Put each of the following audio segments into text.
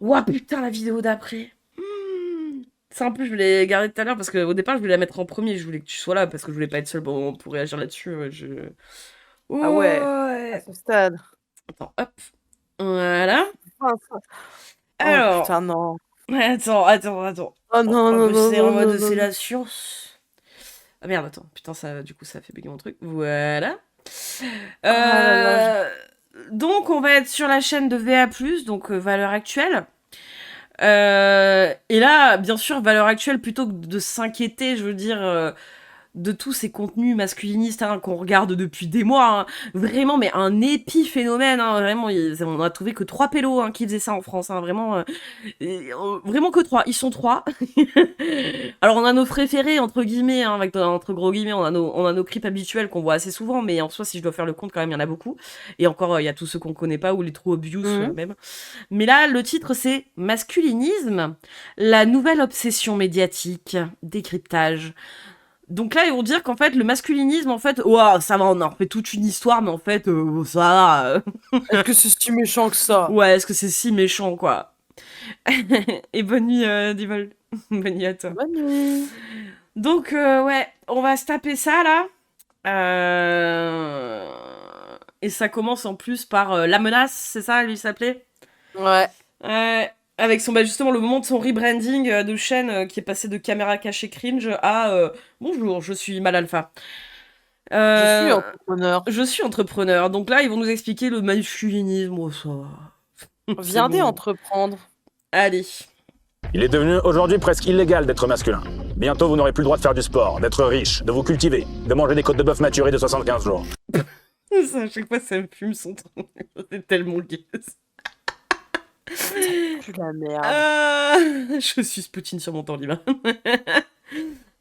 Ouah, putain, la vidéo d'après. Ça, en plus, je voulais garder tout à l'heure parce qu'au départ, je voulais la mettre en premier. Je voulais que tu sois là parce que je voulais pas être seule pour réagir là-dessus. Ah ouais, à Ouais. ce stade. Attends, hop. Voilà. Enfin, ça- Oh Alors. putain, non. Attends. Oh non, En non, plus, non, c'est en non, mode non, c'est non, non. la science. Ah merde, attends. Putain, ça, du coup, ça a fait bugger mon truc. Voilà. Ah là là. Euh, Donc, on va être sur la chaîne de VA+, donc valeur actuelle. Et là, bien sûr, valeur actuelle, plutôt que de s'inquiéter, je veux dire, de tous ces contenus masculinistes qu'on regarde depuis des mois, hein, vraiment, mais un épiphénomène, hein, vraiment, on a trouvé que 3 pélos qui faisaient ça en France, hein, vraiment, vraiment que 3, ils sont 3. Alors on a nos préférés, entre guillemets, hein, entre gros guillemets, on a nos clips habituels qu'on voit assez souvent, mais en soi, si je dois faire le compte, quand même, il y en a beaucoup. Et encore, il y a tous ceux qu'on connaît pas, ou les trop obvious même. Mais là, le titre, c'est Masculinisme, la nouvelle obsession médiatique, décryptage. Donc là, ils vont dire qu'en fait, le masculinisme, en fait, ouah, ça va, on en refait toute une histoire, mais en fait, ça va. Est-ce que c'est si méchant que ça? Ouais, est-ce que c'est si méchant, quoi? Et bonne nuit, Divol. Bonne nuit à toi. Bonne nuit. Donc, ouais, on va se taper ça, là. Et ça commence en plus par La Menace, c'est ça, lui s'appelait? Ouais. Avec son, bah, justement le moment de son rebranding de chaîne qui est passé de caméra cachée cringe à bonjour, je suis Mal Alpha. Je suis entrepreneur. Je suis entrepreneur. Donc là, ils vont nous expliquer le masculinisme. Oh, ça va. C'est Viendez bon. entreprendre. Allez. Il est devenu aujourd'hui presque illégal d'être masculin. Bientôt, vous n'aurez plus le droit de faire du sport, d'être riche, de vous cultiver, de manger des côtes de bœuf maturées de 75 jours. Ça, à chaque fois, ça me fume son truc. C'est tellement gay. C'est la merde. Je suis Poutine sur mon temps libre.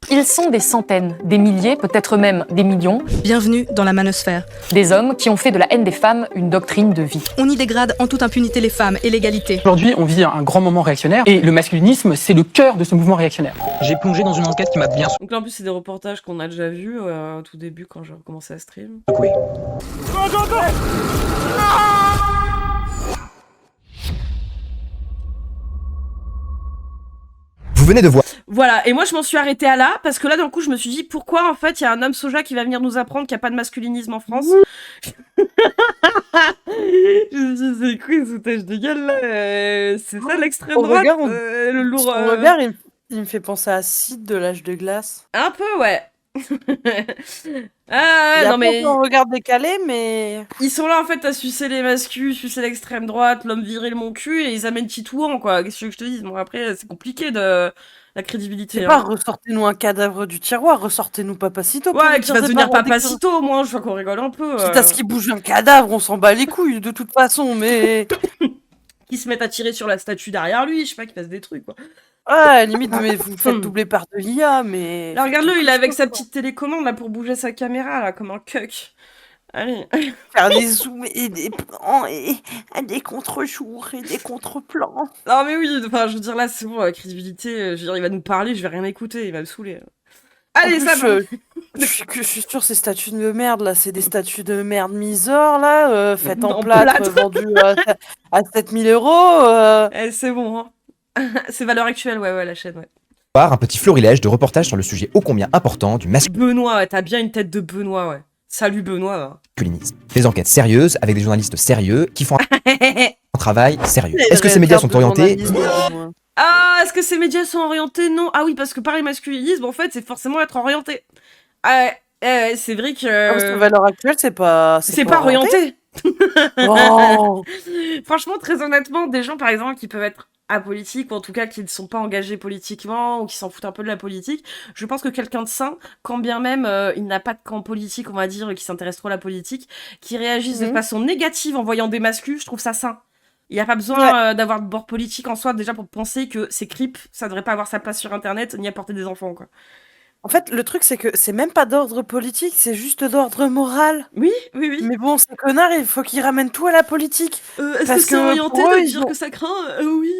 Ils sont des centaines, des milliers, peut-être même des millions. Bienvenue dans la manosphère. Des hommes qui ont fait de la haine des femmes une doctrine de vie. On y dégrade en toute impunité les femmes et l'égalité. Aujourd'hui, on vit un grand moment réactionnaire et le masculinisme, c'est le cœur de ce mouvement réactionnaire. J'ai plongé dans une enquête qui m'a bien Donc là, en plus, c'est des reportages qu'on a déjà vus au tout début quand j'ai commencé à stream. secoué. Vous venez de voir. Voilà, et moi je m'en suis arrêtée à là, parce que là d'un coup je me suis dit pourquoi en fait il y a un homme soja qui va venir nous apprendre qu'il n'y a pas de masculinisme en France. Je me suis dit c'est quoi ce foutage de gueule là C'est ça l'extrême Au droite regard, le lourd... Son regard, il me fait penser à Sid de l'âge de glace. Un peu ouais. Il Non a mais... pas son regard décalé, mais... Ils sont là en fait à sucer les mascus, sucer l'extrême droite, l'homme viril mon cul, et ils amènent Titouan quoi, qu'est-ce que je te dis. Bon après c'est compliqué de... La crédibilité. C'est pas ressortez-nous un cadavre du tiroir, ressortez-nous Papacito. Ouais, qui va devenir Papacito au moins, je vois qu'on rigole un peu. Quitte à ce qu'il bouge un cadavre, on s'en bat les couilles de toute façon, mais... Qui se mettent à tirer sur la statue derrière lui, je sais pas, qui fasse des trucs quoi. Ouais, limite, mais vous faites doubler par de l'IA, mais... Là regarde-le, il est avec sa petite télécommande là pour bouger sa caméra là, comme un cuck. Allez. Faire des zooms et des plans et des contre-jours et des contre-plans. Non mais oui, enfin je veux dire là c'est bon, la crédibilité, je veux dire il va nous parler, je vais rien écouter, il va me saouler. Allez, En ça plus, va. je suis sûre ces statues de merde là, c'est des statues de merde misores là, faites en En plâtre, plâtre. vendues à 7000 €. Eh, c'est bon, hein. C'est valeur actuelle, ouais, la chaîne, ouais. Un petit florilège de reportages sur le sujet ô combien important du Benoît, ouais, t'as bien une tête de Benoît, ouais. Salut Benoît. masculinisme. Des enquêtes sérieuses avec des journalistes sérieux qui font Ouais. un travail sérieux. Est-ce que ces médias sont orientés? Ah, est-ce que ces médias sont orientés? Non. Ah oui, parce que pareil, masculinisme, en fait, c'est forcément être orienté. C'est vrai que... Parce que valeur actuelle, c'est pas... C'est pas orienté. Oh. Franchement, très honnêtement, des gens, par exemple, qui peuvent être apolitiques, ou en tout cas qui ne sont pas engagés politiquement, ou qui s'en foutent un peu de la politique, je pense que quelqu'un de sain, quand bien même il n'a pas de camp politique, on va dire, qui s'intéresse trop à la politique, qui réagisse de façon négative en voyant des masculins, je trouve ça sain. Il n'y a pas besoin d'avoir de bord politique en soi, déjà pour penser que ces clips, ça devrait pas avoir sa place sur Internet, ni apporter des enfants, quoi. En fait, le truc, c'est que c'est même pas d'ordre politique, c'est juste d'ordre moral. Oui. Mais bon, ces connards, il faut qu'ils ramènent tout à la politique. Est-ce que c'est orienté de dire que ça craint? Oui.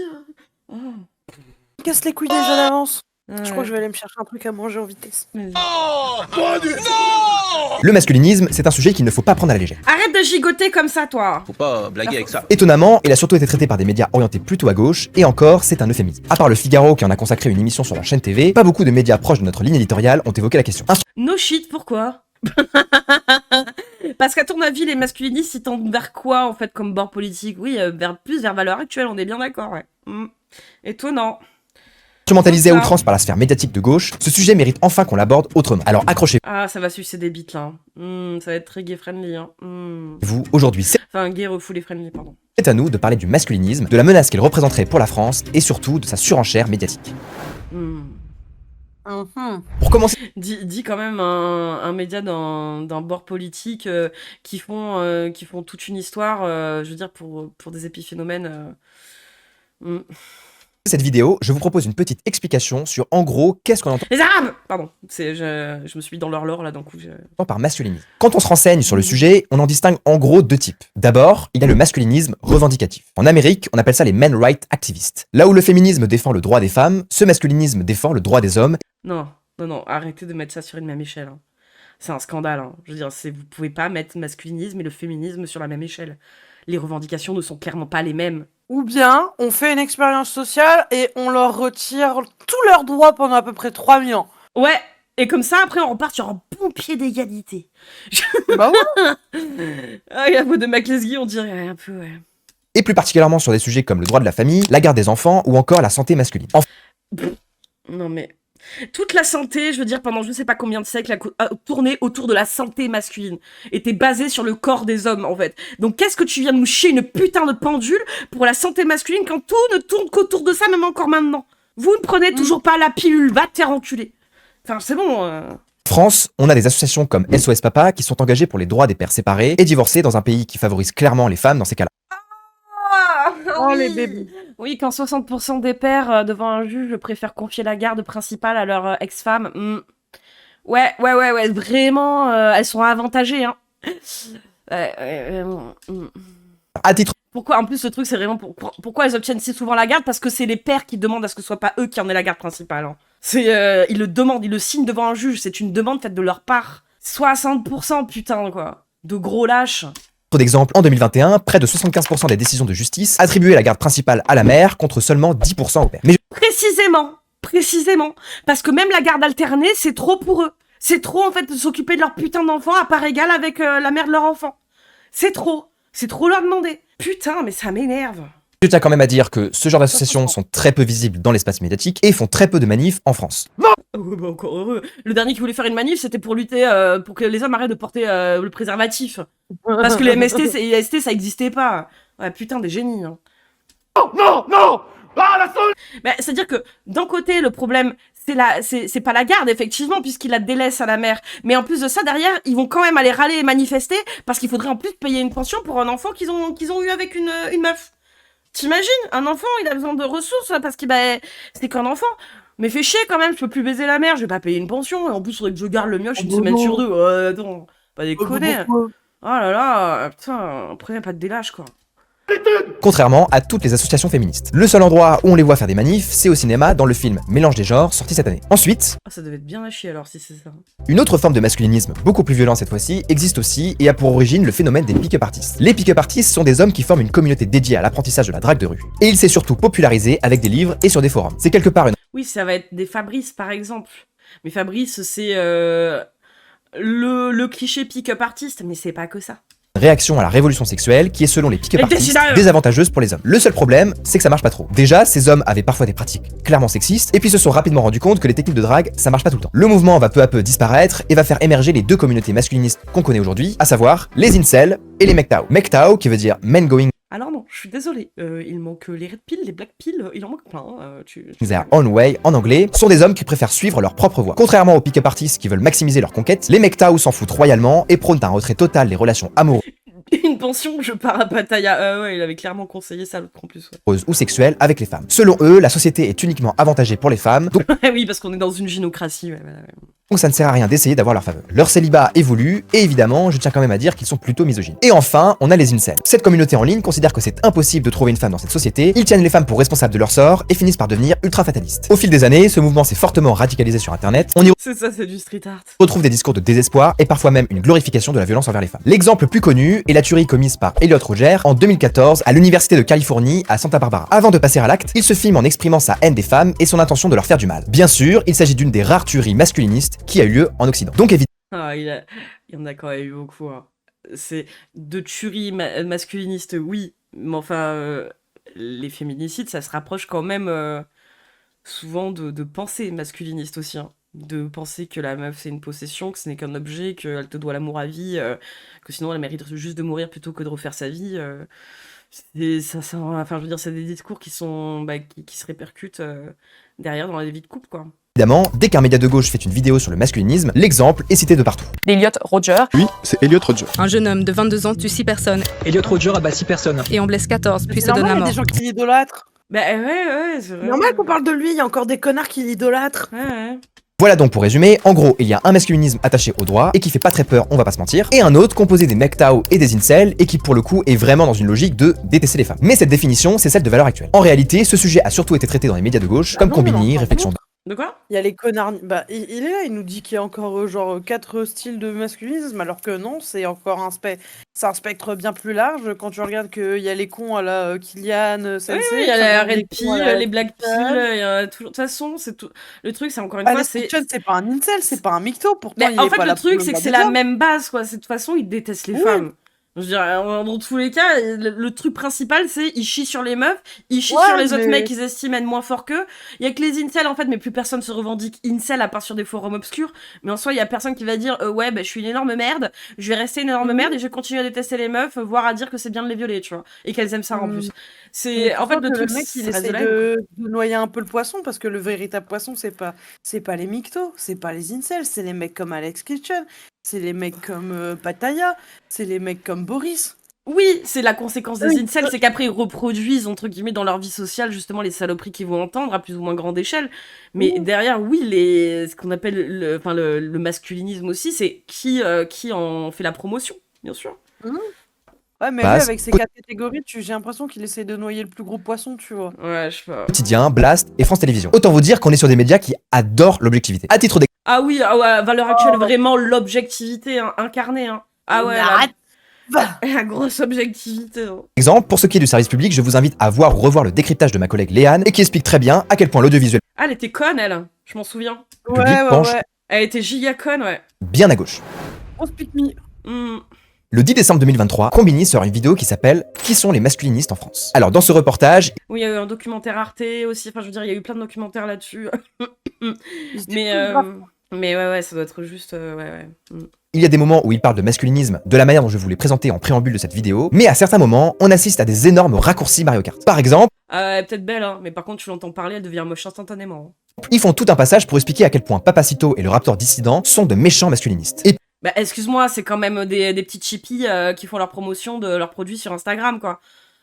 Casse les couilles déjà d'avance. Je crois que je vais aller me chercher un truc à manger en vitesse. Vas-y. Le masculinisme, c'est un sujet qu'il ne faut pas prendre à la légère. Arrête de gigoter comme ça, toi. Faut pas blaguer avec ça. Étonnamment, il a surtout été traité par des médias orientés plutôt à gauche, et encore, c'est un euphémisme. À part le Figaro qui en a consacré une émission sur leur chaîne TV, pas beaucoup de médias proches de notre ligne éditoriale ont évoqué la question. No shit, pourquoi? Parce qu'à ton avis, les masculinistes, ils tendent vers quoi, en fait, comme bord politique? Oui, vers valeurs actuelles, on est bien d'accord, ouais. Étonnant. Instrumentalisé à outrance par la sphère médiatique de gauche, ce sujet mérite enfin qu'on l'aborde autrement. Alors accrochez-vous, Ah, ça va sucer des bites, là. Ça va être très gay-friendly, hein. aujourd'hui Enfin, gay refoulé friendly, pardon. c'est à nous de parler du masculinisme, de la menace qu'il représenterait pour la France, et surtout de sa surenchère médiatique. Pour commencer, Dis quand même un média d'un bord politique qui font toute une histoire, je veux dire, pour des épiphénomènes. cette vidéo, je vous propose une petite explication sur en gros qu'est-ce qu'on entend Les Arabes! Pardon, je me suis mis dans leur lore là d'un coup. par masculinisme. Quand on se renseigne sur le sujet, on en distingue en gros deux types. D'abord, il y a le masculinisme revendicatif. En Amérique, on appelle ça les men right activists. Là où le féminisme défend le droit des femmes, ce masculinisme défend le droit des hommes. Non, arrêtez de mettre ça sur une même échelle. Hein. C'est un scandale. Hein. Je veux dire, vous pouvez pas mettre masculinisme et le féminisme sur la même échelle. Les revendications ne sont clairement pas les mêmes. Ou bien, on fait une expérience sociale et on leur retire tous leurs droits pendant à peu près 3000 ans. Ouais, et comme ça, après, on repart sur un bon pied d'égalité. Bah ouais. Ah, et la voix de Mac Lesguy, on dirait un peu, ouais. Et plus particulièrement sur des sujets comme le droit de la famille, la garde des enfants ou encore la santé masculine. Non mais... Toute la santé, je veux dire, pendant je sais pas combien de siècles, a tourné autour de la santé masculine. Était basée sur le corps des hommes, en fait. Donc qu'est-ce que tu viens de nous chier une putain de pendule pour la santé masculine quand tout ne tourne qu'autour de ça, même encore maintenant? Vous ne prenez toujours pas la pilule, va te faire enculer. Enfin, c'est bon. En France, on a des associations comme SOS Papa qui sont engagées pour les droits des pères séparés et divorcés dans un pays qui favorise clairement les femmes dans ces cas-là. Oh, oui. les bébés. Oui, quand 60% des pères devant un juge préfèrent confier la garde principale à leur ex-femme. Ouais, vraiment, elles sont avantagées, hein. À titre Pourquoi, en plus, le truc, c'est vraiment pourquoi elles obtiennent si souvent la garde? Parce que c'est les pères qui demandent à ce que ce soit pas eux qui en aient la garde principale. Hein. Ils le demandent, ils le signent devant un juge. C'est une demande faite de leur part. 60%, putain, quoi. De gros lâches. d'exemple, en 2021, près de 75% des décisions de justice attribuaient la garde principale à la mère contre seulement 10% au père. Mais Précisément. Parce que même la garde alternée, c'est trop pour eux. C'est trop, en fait, de s'occuper de leur putain d'enfant à part égale avec la mère de leur enfant. C'est trop leur demander. Putain, mais ça m'énerve. je tiens quand même à dire que ce genre d'associations sont très peu visibles dans l'espace médiatique et font très peu de manifs en France. Oh, bah encore heureux. Le dernier qui voulait faire une manif, c'était pour lutter, pour que les hommes arrêtent de porter le préservatif. Parce que les MST et les ST, ça existait pas. Ouais, putain, des génies. Hein. Non bah, c'est-à-dire que, d'un côté, le problème, c'est pas la garde, effectivement, puisqu'il la délaisse à la mère. Mais en plus de ça, derrière, ils vont quand même aller râler et manifester, parce qu'il faudrait en plus payer une pension pour un enfant qu'ils ont eu avec une meuf. T'imagines? Un enfant, il a besoin de ressources, parce qu'il c'est qu'un enfant. Mais fais chier quand même, je peux plus baiser la mère, je vais pas payer une pension, et en plus, il faudrait que je garde le mioche une semaine sur deux. Attends, pas déconner. Oh là là, putain, prenez pas de délâche, quoi. Contrairement à toutes les associations féministes. Le seul endroit où on les voit faire des manifs, c'est au cinéma dans le film Mélange des genres, sorti cette année. Ensuite, Ah, ça devait être bien à chier alors, si c'est ça. une autre forme de masculinisme, beaucoup plus violent cette fois-ci, existe aussi et a pour origine le phénomène des pick-up artists. Les pick-up artists sont des hommes qui forment une communauté dédiée à l'apprentissage de la drague de rue. Et il s'est surtout popularisé avec des livres et sur des forums. C'est quelque part une Oui, ça va être des Fabrice, par exemple. Mais Fabrice, c'est le cliché pick-up artiste, mais c'est pas que ça. réaction à la révolution sexuelle qui est selon les pick-up Les artists décideurs. désavantageuse pour les hommes. Le seul problème, c'est que ça marche pas trop. Déjà, ces hommes avaient parfois des pratiques clairement sexistes et puis se sont rapidement rendus compte que les techniques de drague, ça marche pas tout le temps. Le mouvement va peu à peu disparaître et va faire émerger les deux communautés masculinistes qu'on connaît aujourd'hui, à savoir les incels et les MGTOW. MGTOW qui veut dire men going Alors non, je suis désolée. Il manque les red pills, les black pills, il en manque plein. their own way en anglais, sont des hommes qui préfèrent suivre leur propre voie. Contrairement aux pick-up artists qui veulent maximiser leur conquête, les MGTOW s'en foutent royalement et prônent un retrait total des relations amoureuses Une pension, je pars à Pattaya. Ouais, il avait clairement conseillé ça l'autre en plus. Ouais. ou sexuelles avec les femmes. Selon eux, la société est uniquement avantagée pour les femmes, donc Oui, parce qu'on est dans une gynocratie. Ouais. Donc ça ne sert à rien d'essayer d'avoir leur faveur. Leur célibat est voulu, et évidemment, je tiens quand même à dire qu'ils sont plutôt misogynes. Et enfin, on a les incels. Cette communauté en ligne considère que c'est impossible de trouver une femme dans cette société, ils tiennent les femmes pour responsables de leur sort, et finissent par devenir ultra fatalistes. Au fil des années, ce mouvement s'est fortement radicalisé sur internet, on y C'est ça, c'est du street art. retrouve des discours de désespoir, et parfois même une glorification de la violence envers les femmes. L'exemple le plus connu est la tuerie commise par Elliot Rodger en 2014 à l'université de Californie à Santa Barbara. Avant de passer à l'acte, il se filme en exprimant sa haine des femmes et son intention de leur faire du mal. Bien sûr, il s'agit d'une des rares tueries masculinistes qui a eu lieu en Occident. Donc évidemment, Ah, il y en a quand même eu beaucoup. Hein. C'est de tueries masculinistes, oui, mais enfin, les féminicides, ça se rapproche quand même souvent de pensées masculinistes aussi. Hein. De penser que la meuf c'est une possession, que ce n'est qu'un objet, qu'elle te doit l'amour à vie, que sinon elle mérite juste de mourir plutôt que de refaire sa vie. Enfin, je veux dire, c'est des discours qui sont qui se répercutent derrière dans la vie de couple, quoi. dès qu'un média de gauche fait une vidéo sur le masculinisme, l'exemple est cité de partout. D'Elliot Rodger. Oui, c'est Elliot Rodger. Un jeune homme de 22 ans tue 6 personnes Elliot Rodger abat 6 personnes. et en blesse 14, puis C'est se donne normal, à il y a mort. des gens qui l'idolâtrent. Bah ouais, c'est vrai. Normal qu'on parle de lui, il y a encore des connards qui l'idolâtrent. Ouais. Voilà donc pour résumer, en gros, il y a un masculinisme attaché au droit et qui fait pas très peur, on va pas se mentir, et un autre composé des MGTOW et des incels et qui pour le coup est vraiment dans une logique de détester les femmes. Mais cette définition, c'est celle de valeur actuelle. En réalité, ce sujet a surtout été traité dans les médias de gauche comme non, Combini, mais réflexion De quoi? Il y a les connards. Bah, il est là, il nous dit qu'il y a encore genre 4 styles de masculinisme, alors que non, c'est encore c'est un spectre bien plus large. Quand tu regardes qu'il y a les cons à la Kylian, Sensei, Oui, il y a la les Red cons à Pill, la les Black Pill, Christian. il y a toujours... De toute façon, c'est tout... Le truc, c'est encore une Ah, fois, les c'est... Christian, c'est pas un incel, c'est pas un mytho, pourtant Mais il en est fait, pas le là truc, pour c'est que le c'est voir la des même base, quoi. C'est de toute façon, ils détestent les Oui. femmes. Je veux dire, dans tous les cas, le truc principal, c'est ils chient sur les meufs, ils chient Ouais, sur les autres mais- mecs qu'ils estiment être moins forts qu'eux. Il y a que les incels, en fait, mais plus personne se revendique incel à part sur des forums obscurs. Mais en soi, il y a personne qui va dire ouais, bah, je suis une énorme merde, je vais rester une énorme Mhm. merde et je vais continuer à détester les meufs, voire à dire que c'est bien de les violer, tu vois. Et qu'elles aiment ça en Mhm. plus. Mais C'est en tu fait vois le que truc, mec, il ça reste essaie de la haine, de noyer un peu le poisson parce que le véritable poisson, c'est pas les mythos, c'est pas les incels, c'est les mecs comme Alex Kitchen, c'est les mecs comme Pattaya, c'est les mecs comme Boris. Oui, c'est la conséquence des Oui. incels, c'est qu'après ils reproduisent entre guillemets dans leur vie sociale justement les saloperies qu'ils vont entendre à plus ou moins grande échelle. Mais derrière, oui, ce qu'on appelle le masculinisme aussi, c'est qui en fait la promotion, bien sûr. Ouais, mais lui, Passe. avec ces 4 catégories, j'ai l'impression qu'il essaie de noyer le plus gros poisson, tu vois. Ouais, je sais pas. quotidien, Blast et France Télévisions. Autant vous dire qu'on est sur des médias qui adorent l'objectivité. À titre Ah oui, valeur actuelle, vraiment l'objectivité incarnée. Hein. Ah ouais, Mais arrête. la grosse objectivité. Hein. d'exemple, pour ce qui est du service public, je vous invite à voir ou revoir le décryptage de ma collègue Léane et qui explique très bien à quel point l'audiovisuel Ah, elle était conne, elle. Je m'en souviens. public penche Elle était giga conne, ouais. bien à gauche. On se pique me. Hmm. Le 10 décembre 2023, Combini sort une vidéo qui s'appelle « Qui sont les masculinistes en France ?» Alors dans ce reportage, Oui, il y a eu un documentaire Arte aussi. Enfin, je veux dire, il y a eu plein de documentaires là-dessus. mais ouais, ça doit être juste... ouais. Hmm. il y a des moments où il parle de masculinisme de la manière dont je vous l'ai présenté en préambule de cette vidéo, mais à certains moments, on assiste à des énormes raccourcis Mario Kart. Par exemple, Elle est peut-être belle, hein, mais par contre, tu l'entends parler, elle devient moche instantanément. ils font tout un passage pour expliquer à quel point Papacito et le Raptor dissident sont de méchants masculinistes. Et Bah, excuse-moi, c'est quand même des petits chippies qui font leur promotion de leurs produits sur Instagram, quoi.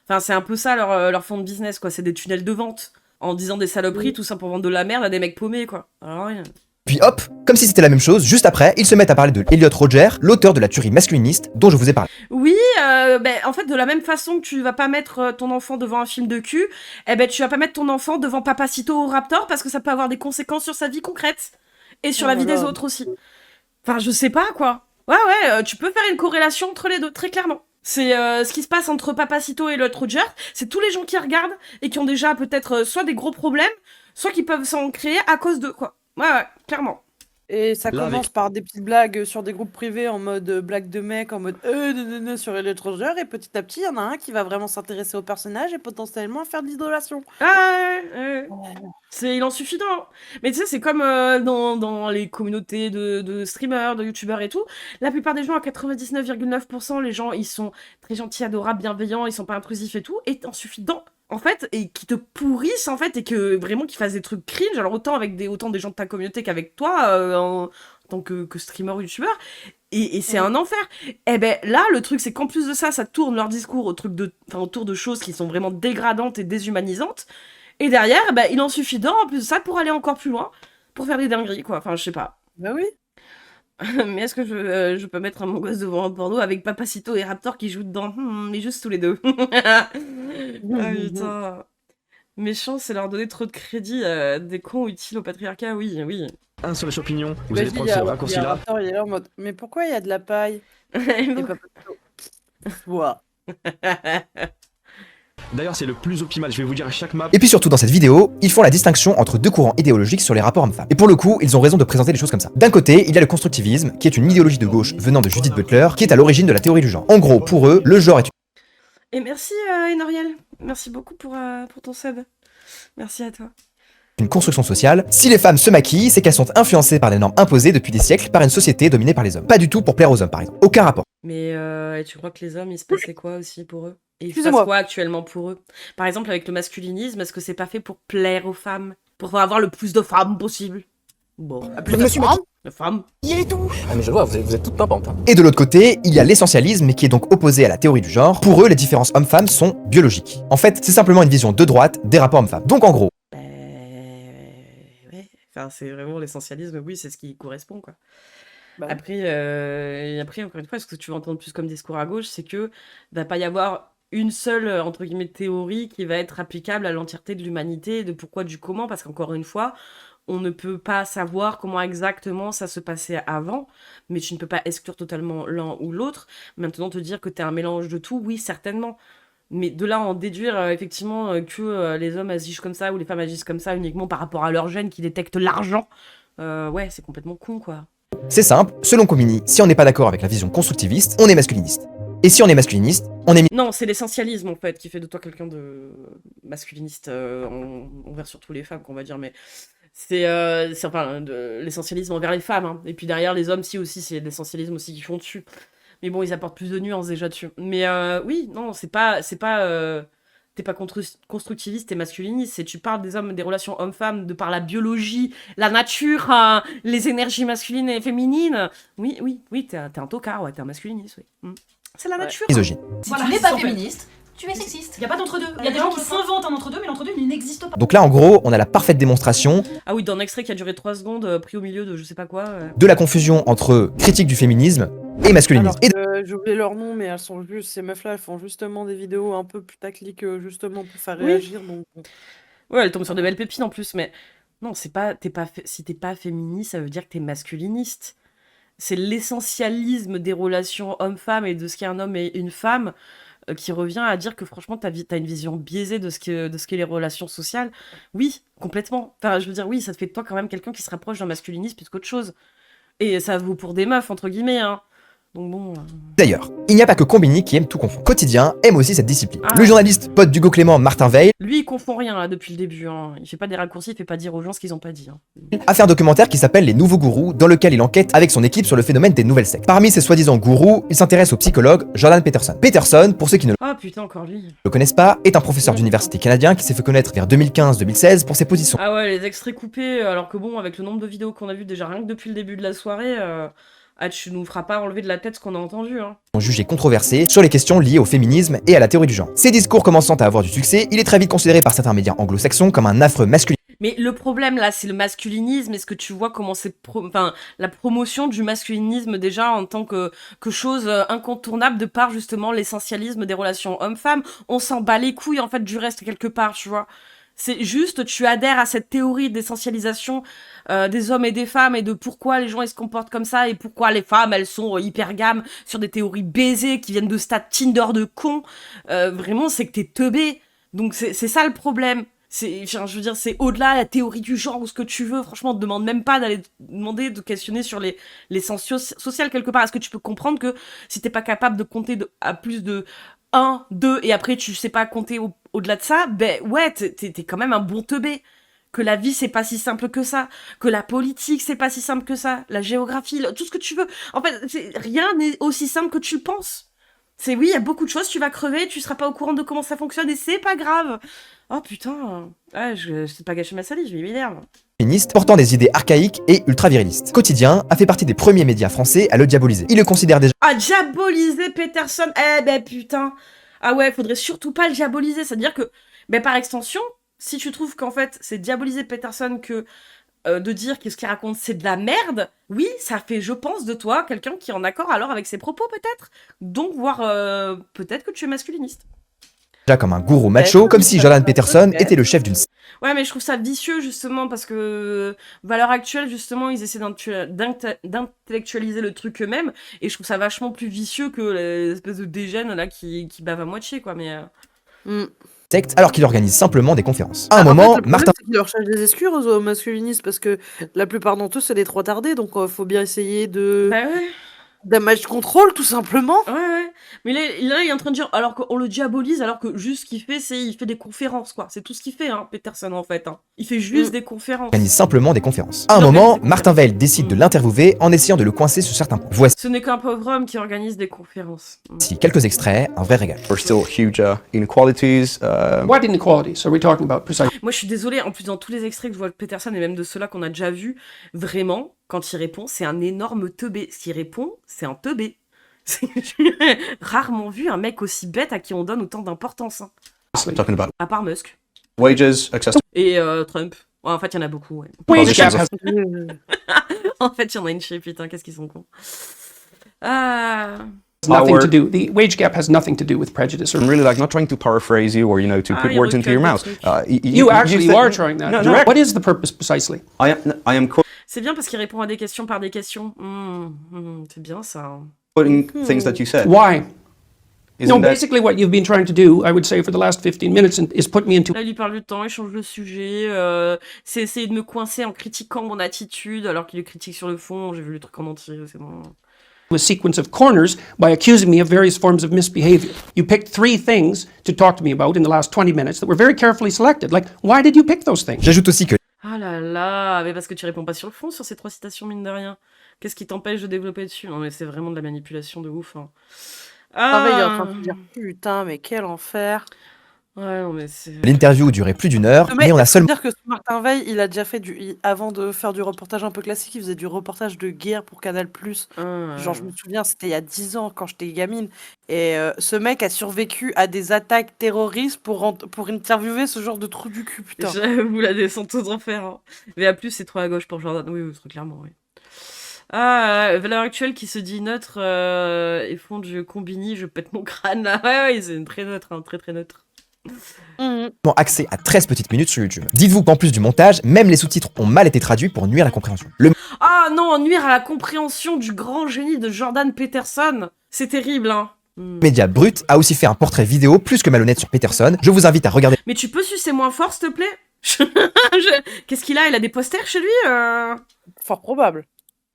Enfin, c'est un peu ça leur fond de business, quoi. C'est des tunnels de vente. En disant des saloperies, tout ça pour vendre de la merde à des mecs paumés, quoi. Alors, rien. puis hop, comme si c'était la même chose, juste après, ils se mettent à parler de Elliot Rodger, l'auteur de la tuerie masculiniste dont je vous ai parlé. Oui, en fait, de la même façon que tu vas pas mettre ton enfant devant un film de cul, tu vas pas mettre ton enfant devant Papacito ou Raptor parce que ça peut avoir des conséquences sur sa vie concrète. Et sur la vie des autres aussi. Enfin, je sais pas, quoi. Ouais, tu peux faire une corrélation entre les deux, très clairement. C'est ce qui se passe entre Papacito et Elliot Rodger, c'est tous les gens qui regardent et qui ont déjà peut-être soit des gros problèmes, soit qui peuvent s'en créer à cause d'eux, quoi. Ouais, clairement. Et ça Là, commence par des petites blagues sur des groupes privés en mode blague de mec, en mode sur Elliot Rodger, et petit à petit, il y en a un qui va vraiment s'intéresser au personnage et potentiellement faire de l'idolation. Ah, ouais. Il en suffit d'un. Mais tu sais, c'est comme dans les communautés de streamers, de youtubeurs et tout. La plupart des gens, à 99,9%, les gens, ils sont très gentils, adorables, bienveillants, ils sont pas intrusifs et tout. Et t'en suffit d'un, en fait, et qui te pourrissent, en fait, et que vraiment qu'ils fassent des trucs cringe. Alors autant avec autant des gens de ta communauté qu'avec toi, en tant que streamer ou youtubeur. Et c'est un enfer. Et ben là, le truc, c'est qu'en plus de ça, ça tourne leur discours autour de choses qui sont vraiment dégradantes et déshumanisantes. Et derrière, il en suffit d'un, en plus de ça, pour aller encore plus loin, pour faire des dingueries, quoi. Enfin, je sais pas. Bah oui. Mais est-ce que je peux mettre mon gosse devant un porno avec Papacito et Raptor qui jouent dedans? Mais juste tous les deux. Ah putain. Méchant, c'est leur donner trop de crédit, des cons utiles au patriarcat, oui, oui. Un sur les champignons, vous Vas-y, allez prendre ce raccourci-là. Raptor, il est là en mode, mais pourquoi il y a de la paille? Et Papacito. Ouah. D'ailleurs, c'est le plus optimal, je vais vous dire à chaque map. Et puis surtout dans cette vidéo, ils font la distinction entre deux courants idéologiques sur les rapports hommes-femmes. Et pour le coup, ils ont raison de présenter les choses comme ça. D'un côté, il y a le constructivisme, qui est une idéologie de gauche venant de Judith Butler, qui est à l'origine de la théorie du genre. En gros, pour eux, le genre est Et merci, Enoriel. Merci beaucoup pour ton sub. Merci à toi. une construction sociale. Si les femmes se maquillent, c'est qu'elles sont influencées par des normes imposées depuis des siècles par une société dominée par les hommes. Pas du tout pour plaire aux hommes, par exemple. Aucun rapport. Mais et tu crois que les hommes, il se passait quoi aussi pour eux? Et il se passe Excusez-moi. quoi actuellement pour eux? Par exemple, avec le masculinisme, est-ce que c'est pas fait pour plaire aux femmes? Pour avoir le plus de femmes possible? Bon, Plus de femmes. de femmes. Ah mais je vois, vous êtes toute pimpante. Hein. Et de l'autre côté, il y a l'essentialisme qui est donc opposé à la théorie du genre. Pour eux, les différences hommes-femmes sont biologiques. En fait, c'est simplement une vision de droite des rapports hommes-femmes. Donc en gros, Ouais. Enfin, c'est vraiment l'essentialisme, oui, c'est ce qui correspond, quoi. Bah, Après, encore une fois, ce que tu vas entendre plus comme discours à gauche, c'est que va pas y avoir une seule, entre guillemets, théorie qui va être applicable à l'entièreté de l'humanité, de pourquoi, du comment, parce qu'encore une fois, on ne peut pas savoir comment exactement ça se passait avant, mais tu ne peux pas exclure totalement l'un ou l'autre. Maintenant, te dire que tu es un mélange de tout, oui, certainement. Mais de là à en déduire effectivement que les hommes agissent comme ça ou les femmes agissent comme ça uniquement par rapport à leur gène qui détecte l'argent, ouais, c'est complètement con, quoi. c'est simple, selon Comini, si on n'est pas d'accord avec la vision constructiviste, on est masculiniste. Et si on est masculiniste, on est Non, c'est l'essentialisme en fait qui fait de toi quelqu'un de masculiniste envers surtout les femmes, qu'on va dire, mais c'est enfin l'essentialisme envers les femmes, hein. Et puis derrière les hommes, si aussi, c'est l'essentialisme aussi qui font dessus. Mais bon, ils apportent plus de nuances déjà dessus. Mais oui, non, t'es pas constructiviste, t'es masculiniste. C'est tu parles des hommes, des relations hommes-femmes de par la biologie, la nature, les énergies masculines et féminines. Oui, t'es un tocard, ouais, t'es un masculiniste, oui. C'est la Ouais. nature. misogyne. Si tu n'es pas féministe, tu es sexiste. Il n'y a pas d'entre-deux. Il y a des gens qui s'inventent un entre-deux, mais l'entre-deux il n'existe pas. Donc là, en gros, on a la parfaite démonstration Ah oui, dans un extrait qui a duré 3 secondes, pris au milieu de je sais pas quoi. de la confusion entre critique du féminisme et masculinisme. Alors, j'ai oublié leur nom, mais elles sont juste, ces meufs-là, elles font justement des vidéos un peu putaclic, justement pour faire Oui. réagir. Donc, Ouais, elle tombe sur de belles pépines en plus, mais non, si t'es pas féministe, ça veut dire que t'es masculiniste. C'est l'essentialisme des relations homme-femme et de ce qu'est un homme et une femme qui revient à dire que franchement, t'as une vision biaisée de ce qu'est les relations sociales. Oui, complètement. Enfin, je veux dire, oui, ça te fait de toi quand même quelqu'un qui se rapproche d'un masculinisme plus qu'autre chose. Et ça vaut pour des meufs, entre guillemets, hein. Donc bon... D'ailleurs, il n'y a pas que Combini qui aime tout confondre. Quotidien aime aussi cette discipline. Ah. Le journaliste pote d'Hugo Clément, Martin Veil, Lui, il confond rien, là, depuis le début, hein. Il fait pas des raccourcis, il fait pas dire aux gens ce qu'ils ont pas dit, hein. a fait un documentaire qui s'appelle Les Nouveaux Gourous, dans lequel il enquête avec son équipe sur le phénomène des nouvelles sectes. Parmi ces soi-disant gourous, il s'intéresse au psychologue Jordan Peterson. Peterson, pour ceux qui ne Ah putain, encore lui. le connaissent pas, est un professeur d'université canadien qui s'est fait connaître vers 2015-2016 pour ses positions Ah ouais, les extraits coupés, alors que bon, avec le nombre de vidéos qu'on a vues déjà rien que depuis le début de la soirée, tu nous feras pas enlever de la tête ce qu'on a entendu, hein. jugées controversées sur les questions liées au féminisme et à la théorie du genre. Ses discours commençant à avoir du succès, il est très vite considéré par certains médias anglo-saxons comme un affreux masculin. Mais le problème là, c'est le masculinisme. Est-ce que tu vois comment c'est enfin, la promotion du masculinisme déjà en tant que chose incontournable de par justement l'essentialisme des relations hommes-femmes. On s'en bat les couilles en fait du reste quelque part, tu vois. C'est juste, tu adhères à cette théorie d'essentialisation des hommes et des femmes et de pourquoi les gens ils se comportent comme ça et pourquoi les femmes elles sont hyper gammes sur des théories baisées qui viennent de stade Tinder de con. Vraiment, c'est que t'es teubé. Donc c'est ça le problème. Enfin, je veux dire, c'est au-delà de la théorie du genre ou ce que tu veux. Franchement, on te demande même pas d'aller demander de questionner sur les sens sociales quelque part. Est-ce que tu peux comprendre que si t'es pas capable de compter à plus de 1, 2 et après tu sais pas compter au-delà de ça, ben ouais, t'es quand même un bon teubé. Que la vie c'est pas si simple que ça, que la politique c'est pas si simple que ça, la géographie, tout ce que tu veux. En fait, rien n'est aussi simple que tu le penses. C'est oui, il y a beaucoup de choses, tu vas crever, tu seras pas au courant de comment ça fonctionne et c'est pas grave. Oh putain, ouais, je sais pas gâcher ma salive, je m'énerve. Féministe portant des idées archaïques et ultra-virilistes. Quotidien a fait partie des premiers médias français à le diaboliser. Il le considère déjà Ah, diaboliser Peterson, eh ben putain. Ah ouais, faudrait surtout pas le diaboliser, c'est-à-dire que, ben par extension, si tu trouves qu'en fait c'est diaboliser Peterson que de dire que ce qu'il raconte c'est de la merde, oui, ça fait, je pense, de toi quelqu'un qui est en accord alors avec ses propos peut-être. Donc, voire peut-être que tu es masculiniste. Déjà comme un gourou macho, comme si Jordan Peterson était le chef d'une Ouais, mais je trouve ça vicieux justement parce que valeur actuelle justement ils essaient d'intellectualiser le truc eux-mêmes et je trouve ça vachement plus vicieux que l'espèce de dégène là qui bave à moitié quoi. Mais secte, alors qu'il organise simplement des conférences. À un En fait, moment, le problème, Martin c'est qu'ils leur cherchent des excuses aux masculinistes parce que la plupart d'entre eux, c'est des trois tardés, donc faut bien essayer de bah ouais. damage control, tout simplement. Ouais. Mais là, il est en train de dire, alors qu'on le diabolise, alors que juste ce qu'il fait, c'est il fait des conférences, quoi. C'est tout ce qu'il fait, hein, Peterson, en fait. Hein. Il fait juste des conférences. organise simplement des conférences. À un Il organise moment, des Martin Veil décide de l'interviewer en essayant de le coincer sur certains points. Voici Ce n'est qu'un pauvre homme qui organise des conférences. quelques extraits, un vrai régal. There's still huge inequalities. What inequalities are we talking about precisely? Moi, je suis désolée, en plus, dans tous les extraits que je vois de Peterson, et même de ceux-là qu'on a déjà vus, vraiment, quand il répond, c'est un énorme teubé. Ce qu'il répond, c'est un teubé. J'ai rarement vu un mec aussi bête à qui on donne autant d'importance. Hein. Talking about À part Musk. wages, access to Et Trump. Ouais, en fait, il y en a beaucoup, ouais. Wage gap has En fait, il y en a une chez putain, qu'est-ce qu'ils sont cons. Ah... nothing to do. The wage gap has nothing to do with prejudice. Or I'm really like not trying to paraphrase you or to put words into your mouth. you actually said- are trying that. No, Direct. no. What is the purpose precisely? I am C'est bien parce qu'il répond à des questions par des questions. C'est bien ça. quoting things that you said. Why? Isn't No, that basically what you've been trying to do, I would say, for the last 15 minutes is put me into Là, il lui parle du temps, il change de sujet. C'est essayer de me coincer en critiquant mon attitude alors qu'il le critique sur le fond. J'ai vu le truc en entier, c'est bon. a sequence of corners by accusing me of various forms of misbehavior. You picked 3 things to talk to me about in the last 20 minutes that were very carefully selected. Like, why did you pick those things? J'ajoute aussi que Ah là là, mais parce que tu réponds pas sur le fond sur ces 3 citations, mine de rien. Qu'est-ce qui t'empêche de développer dessus? Non mais c'est vraiment de la manipulation de ouf. Hein. Ah ouais, il est en train de se dire putain, mais quel enfer. Ouais, non mais c'est... l'interview durait plus d'1 heure, mais on a seulement dire que Martin Veil, il a déjà fait avant de faire du reportage un peu classique, il faisait du reportage de guerre pour Canal+. Genre, je me souviens, c'était il y a 10 ans quand j'étais gamine. Et ce mec a survécu à des attaques terroristes pour interviewer ce genre de trou du cul, putain. J'avoue la descente aux enfers. Hein. Mais à plus, c'est trop à gauche pour Jordan. Oui, très clairement, oui. Ah, valeur actuelle qui se dit neutre et fond je combini, je pète mon crâne là. Ouais, c'est très neutre, hein, très neutre. accès à 13 petites minutes sur YouTube. Dites-vous qu'en plus du montage, même les sous-titres ont mal été traduits pour nuire à la compréhension. Le Ah non, nuire à la compréhension du grand génie de Jordan Peterson. C'est terrible, hein. média Brut a aussi fait un portrait vidéo plus que malhonnête sur Peterson. Je vous invite à regarder Mais tu peux sucer moins fort, s'il te plaît? Qu'est-ce qu'il a? Il a des posters chez lui Fort probable.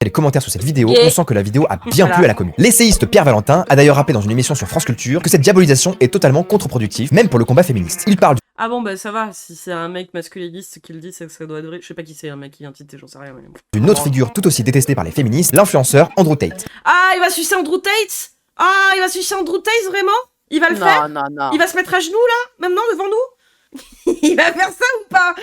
les commentaires sous cette vidéo. On sent que la vidéo a bien plu à la commune. L'essayiste Pierre Valentin a d'ailleurs rappelé dans une émission sur France Culture que cette diabolisation est totalement contre-productive, même pour le combat féministe. Il parle Ah bon, bah ça va, si c'est un mec masculiniste qui le dit, ça doit être vrai. Je sais pas qui c'est, un mec qui identité, j'en sais rien. Mais... d'une autre figure tout aussi détestée par les féministes, l'influenceur Andrew Tate. Ah, il va sucer Andrew Tate? Ah, il va sucer Andrew Tate, vraiment? Il va le faire? Non. Il va se mettre à genoux, là, maintenant, devant nous? Il va faire ça ou pas?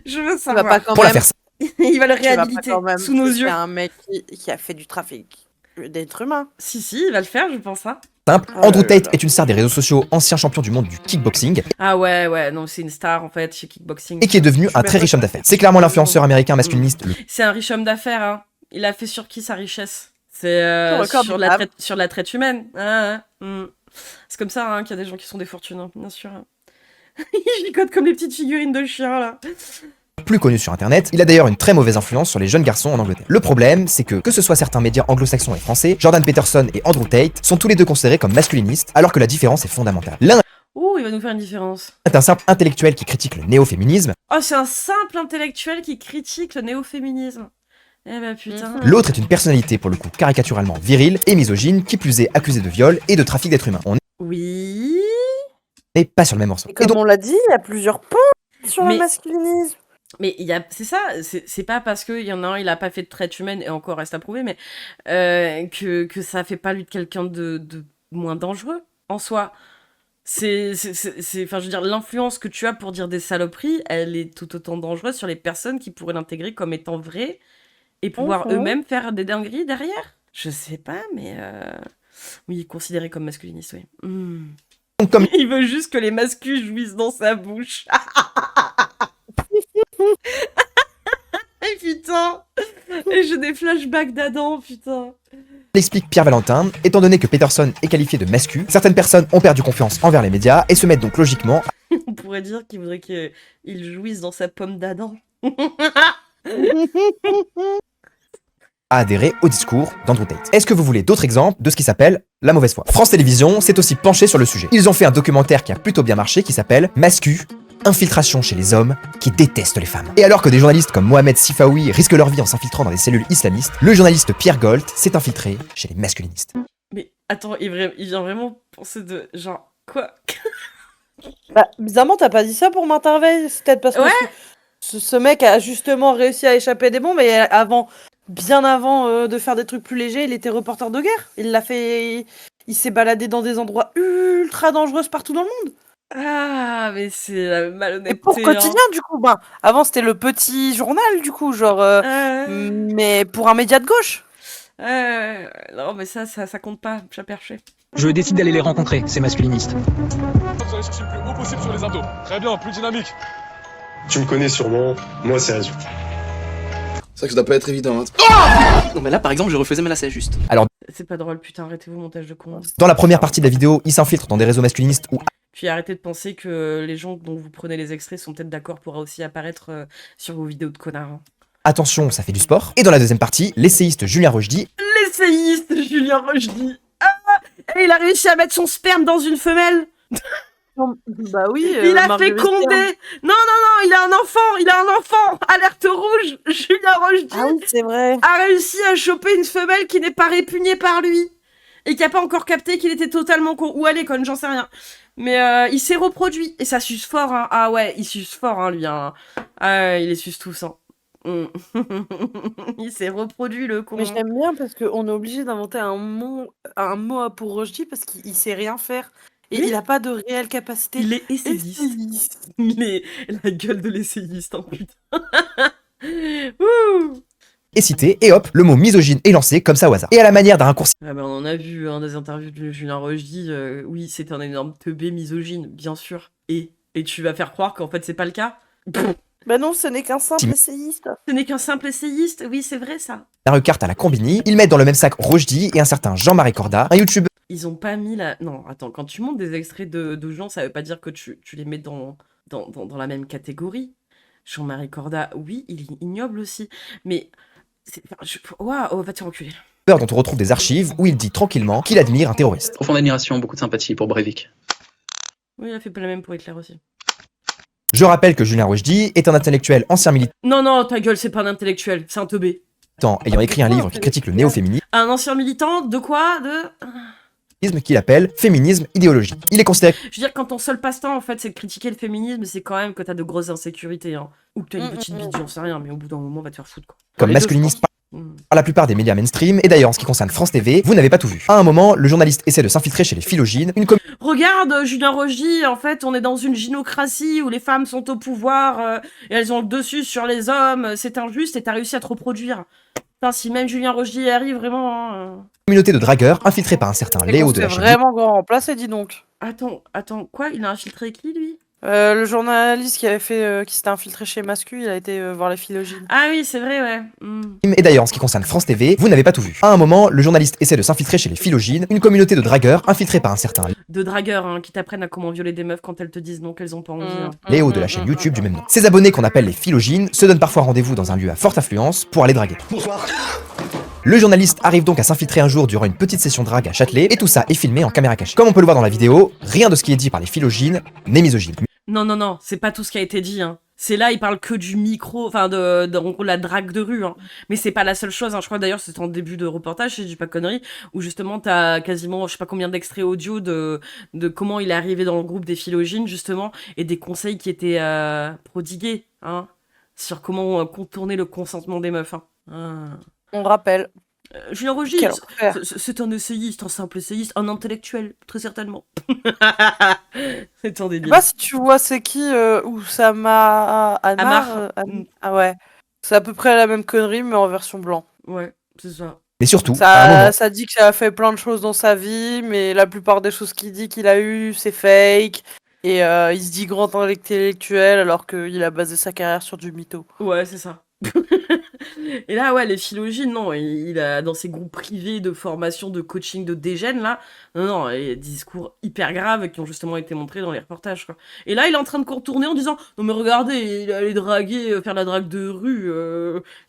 Je veux Il va savoir. pas quand Pour la même. faire Il va le Tu vas pas réhabiliter quand même sous nos sucer yeux. un mec qui a fait du trafic d'êtres humains. Si, il va le faire, je pense, hein. simple, Andrew Tate est une star des réseaux sociaux, ancien champion du monde du kickboxing, Ah ouais, non, c'est une star, en fait, chez Kickboxing. et qui est devenu un très riche homme d'affaires. C'est clairement l'influenceur américain masculiniste le C'est un riche homme d'affaires, hein. Il a fait sur qui sa richesse? C'est record sur, du la rap. traite, sur la traite humaine. C'est comme ça hein, qu'il y a des gens qui sont des fortunes, hein, bien sûr. Je licote comme les petites figurines de chiens, là. plus connu sur internet. Il a d'ailleurs une très mauvaise influence sur les jeunes garçons en Angleterre. Le problème, c'est que ce soit certains médias anglo-saxons et français, Jordan Peterson et Andrew Tate sont tous les deux considérés comme masculinistes, alors que la différence est fondamentale. L'un Ouh, il va nous faire une différence. est un simple intellectuel qui critique le néo-féminisme, Oh, c'est un simple intellectuel qui critique le néo-féminisme. Eh ben putain. l'autre est une personnalité pour le coup caricaturalement virile et misogyne, qui plus est accusé de viol et de trafic d'êtres humains. On Oui. n'est pas sur le même morceau. Et Et comme donc, on l'a dit, il y a plusieurs points sur Mais- le masculinisme. Mais c'est ça, c'est pas parce qu'il y en a un, il a pas fait de traite humaine, et encore reste à prouver, mais que ça fait pas lui de quelqu'un de moins dangereux, en soi. Enfin, je veux dire, l'influence que tu as pour dire des saloperies, elle est tout autant dangereuse sur les personnes qui pourraient l'intégrer comme étant vraies, et pouvoir eux-mêmes faire des dingueries derrière. Je sais pas, mais... Oui, considéré comme masculiniste, oui. comme Il veut juste que les masculins jouissent dans sa bouche. Putain, j'ai des flashbacks d'Adam, putain. Explique Pierre Valentin, étant donné que Peterson est qualifié de mascu, certaines personnes ont perdu confiance envers les médias et se mettent donc logiquement On pourrait dire qu'il voudrait qu'il jouisse dans sa pomme d'Adam. à adhérer au discours d'Andrew Tate. Est-ce que vous voulez d'autres exemples de ce qui s'appelle la mauvaise foi? France Télévisions s'est aussi penché sur le sujet. Ils ont fait un documentaire qui a plutôt bien marché qui s'appelle Mascu, infiltration chez les hommes qui détestent les femmes. Et alors que des journalistes comme Mohamed Sifaoui risquent leur vie en s'infiltrant dans des cellules islamistes, le journaliste Pierre Golt s'est infiltré chez les masculinistes. Mais attends, il vient vraiment penser de... Genre, quoi? Bah, bizarrement, t'as pas dit ça pour Martin Veil. C'est peut-être parce que ce mec a justement réussi à échapper des bombes, mais bien avant de faire des trucs plus légers, il était reporter de guerre. Il s'est baladé dans des endroits ultra dangereux partout dans le monde. Ah, mais c'est la malhonnêteté. Et pour quotidien, du coup, avant c'était le petit journal, du coup, genre, mais pour un média de gauche. Non, mais ça compte pas, chat perché. Je décide d'aller les rencontrer, ces masculinistes. Vous allez chercher le plus haut possible sur les abdos. Très bien, plus dynamique. Tu me connais sûrement, moi c'est Azou. C'est vrai que ça doit pas être évident. Hein. Non mais là par exemple je refaisais mes lacets juste. Alors, c'est pas drôle, putain, arrêtez-vous montage de con. dans la première partie de la vidéo, il s'infiltre dans des réseaux masculinistes où... Puis arrêtez de penser que les gens dont vous prenez les extraits sont peut-être d'accord pour aussi apparaître sur vos vidéos de connards. Hein. Attention, ça fait du sport. Et dans la deuxième partie, l'essayiste Julien Rochdy... L'essayiste Julien Rochdy. Et il a réussi à mettre son sperme dans une femelle. Bah oui. Il a fécondé. Non, il a un enfant. Alerte rouge. Julien Rochdy. Ah oui, c'est vrai. A réussi à choper une femelle qui n'est pas répugnée par lui. Et qui a pas encore capté qu'il était totalement con. Ou elle est conne, j'en sais rien. Mais il s'est reproduit. Et ça suce fort, hein. Ah ouais, il suce fort, hein, lui. Hein. Ah, il les suce tous, hein. Il s'est reproduit, le con. Mais j'aime bien parce qu'on est obligé d'inventer un mot pour Rochdy parce qu'il sait rien faire. Et il a pas de réelle capacité. Il est essayiste. Il est la gueule de l'essayiste, hein, putain. est cité, et hop, le mot misogyne est lancé comme ça au hasard. Et à la manière d'un raccourci... Ah bah on en a vu des interviews de Julien Rochdy, oui, c'est un énorme teubé misogyne, bien sûr. Et tu vas faire croire qu'en fait c'est pas le cas? Bah non, ce n'est qu'un simple essayiste. Ce n'est qu'un simple essayiste, oui, c'est vrai ça. La recarte à la Combini, ils mettent dans le même sac Rochdy et un certain Jean-Marie Corda, un youtubeur... Ils ont pas mis la... Non, attends, quand tu montes des extraits de gens, ça veut pas dire que tu les mets dans la même catégorie. Jean-Marie Corda, oui, il est ignoble aussi, mais... Waouh, va te reculer. Dont on retrouve des archives où il dit tranquillement qu'il admire un terroriste. Profonde admiration, beaucoup de sympathie pour Breivik. Oui, il a fait pas la même pour Hitler aussi. Je rappelle que Julien Rochdy est un intellectuel ancien militant. Non, ta gueule, c'est pas un intellectuel, c'est un teubé. Ayant écrit un livre qui critique le néo-féminisme. Un ancien militant de quoi? Qu'il appelle féminisme idéologique. Il est considéré... Je veux dire, quand ton seul passe-temps, en fait, c'est de critiquer le féminisme, c'est quand même que t'as de grosses insécurités, hein. Ou que t'as une petite bite, j'en sais rien, mais au bout d'un moment, va te faire foutre, quoi. Comme masculiniste par la plupart des médias mainstream, et d'ailleurs en ce qui concerne France TV, vous n'avez pas tout vu. À un moment, le journaliste essaie de s'infiltrer chez les philogines, Regarde, Julien Rochdy, en fait, on est dans une gynocratie où les femmes sont au pouvoir, et elles ont le dessus sur les hommes, c'est injuste, et t'as réussi à te reproduire. Putain, si même Julien Rochdy arrive, vraiment... Hein, communauté de dragueurs infiltrée par un certain Léo de la chaîne... C'est vraiment grand remplacé, dis donc. Attends, quoi? Il a infiltré qui, lui? Le journaliste qui s'était infiltré chez Mascu, il a été voir les philogines. Ah oui, c'est vrai, ouais. Et d'ailleurs, en ce qui concerne France TV, vous n'avez pas tout vu. À un moment, le journaliste essaie de s'infiltrer chez les philogines, une communauté de dragueurs infiltrée par un certain... De dragueurs, hein, qui t'apprennent à comment violer des meufs quand elles te disent non, qu'elles ont pas envie. Hein. Léo de la chaîne YouTube du même nom. Ces abonnés qu'on appelle les philogines se donnent parfois rendez-vous dans un lieu à forte affluence pour aller draguer. Bonsoir. Le journaliste arrive donc à s'infiltrer un jour durant une petite session drague à Châtelet, et tout ça est filmé en caméra cachée. Comme on peut le voir dans la vidéo, rien de ce qui est dit par les philogines n'est misogyne. Non, c'est pas tout ce qui a été dit, hein. C'est là, il parle que du micro, enfin de la drague de rue, hein. Mais c'est pas la seule chose, hein. Je crois d'ailleurs c'est en début de reportage, si je dis pas connerie, où justement t'as quasiment, je sais pas combien d'extraits audio de comment il est arrivé dans le groupe des philogines, justement, et des conseils qui étaient prodigués, hein, sur comment contourner le consentement des meufs, hein. On rappelle. Julien Rochdy, c'est un essayiste, un simple essayiste, un intellectuel, très certainement. C'est un débile. Je sais pas si tu vois c'est qui Oussama Amar. Ah ouais. C'est à peu près la même connerie, mais en version blanc. Ouais, c'est ça. Mais surtout, ça dit qu'il a fait plein de choses dans sa vie, mais la plupart des choses qu'il dit qu'il a eues, c'est fake. Et il se dit grand intellectuel alors qu'il a basé sa carrière sur du mytho. Ouais, c'est ça. Et là, ouais, les phylogènes, non, il a dans ses groupes privés de formation, de coaching, de dégène, là, non, il y a des discours hyper graves qui ont justement été montrés dans les reportages, quoi. Et là, il est en train de contourner en disant, non mais regardez, il est allé draguer, faire la drague de rue,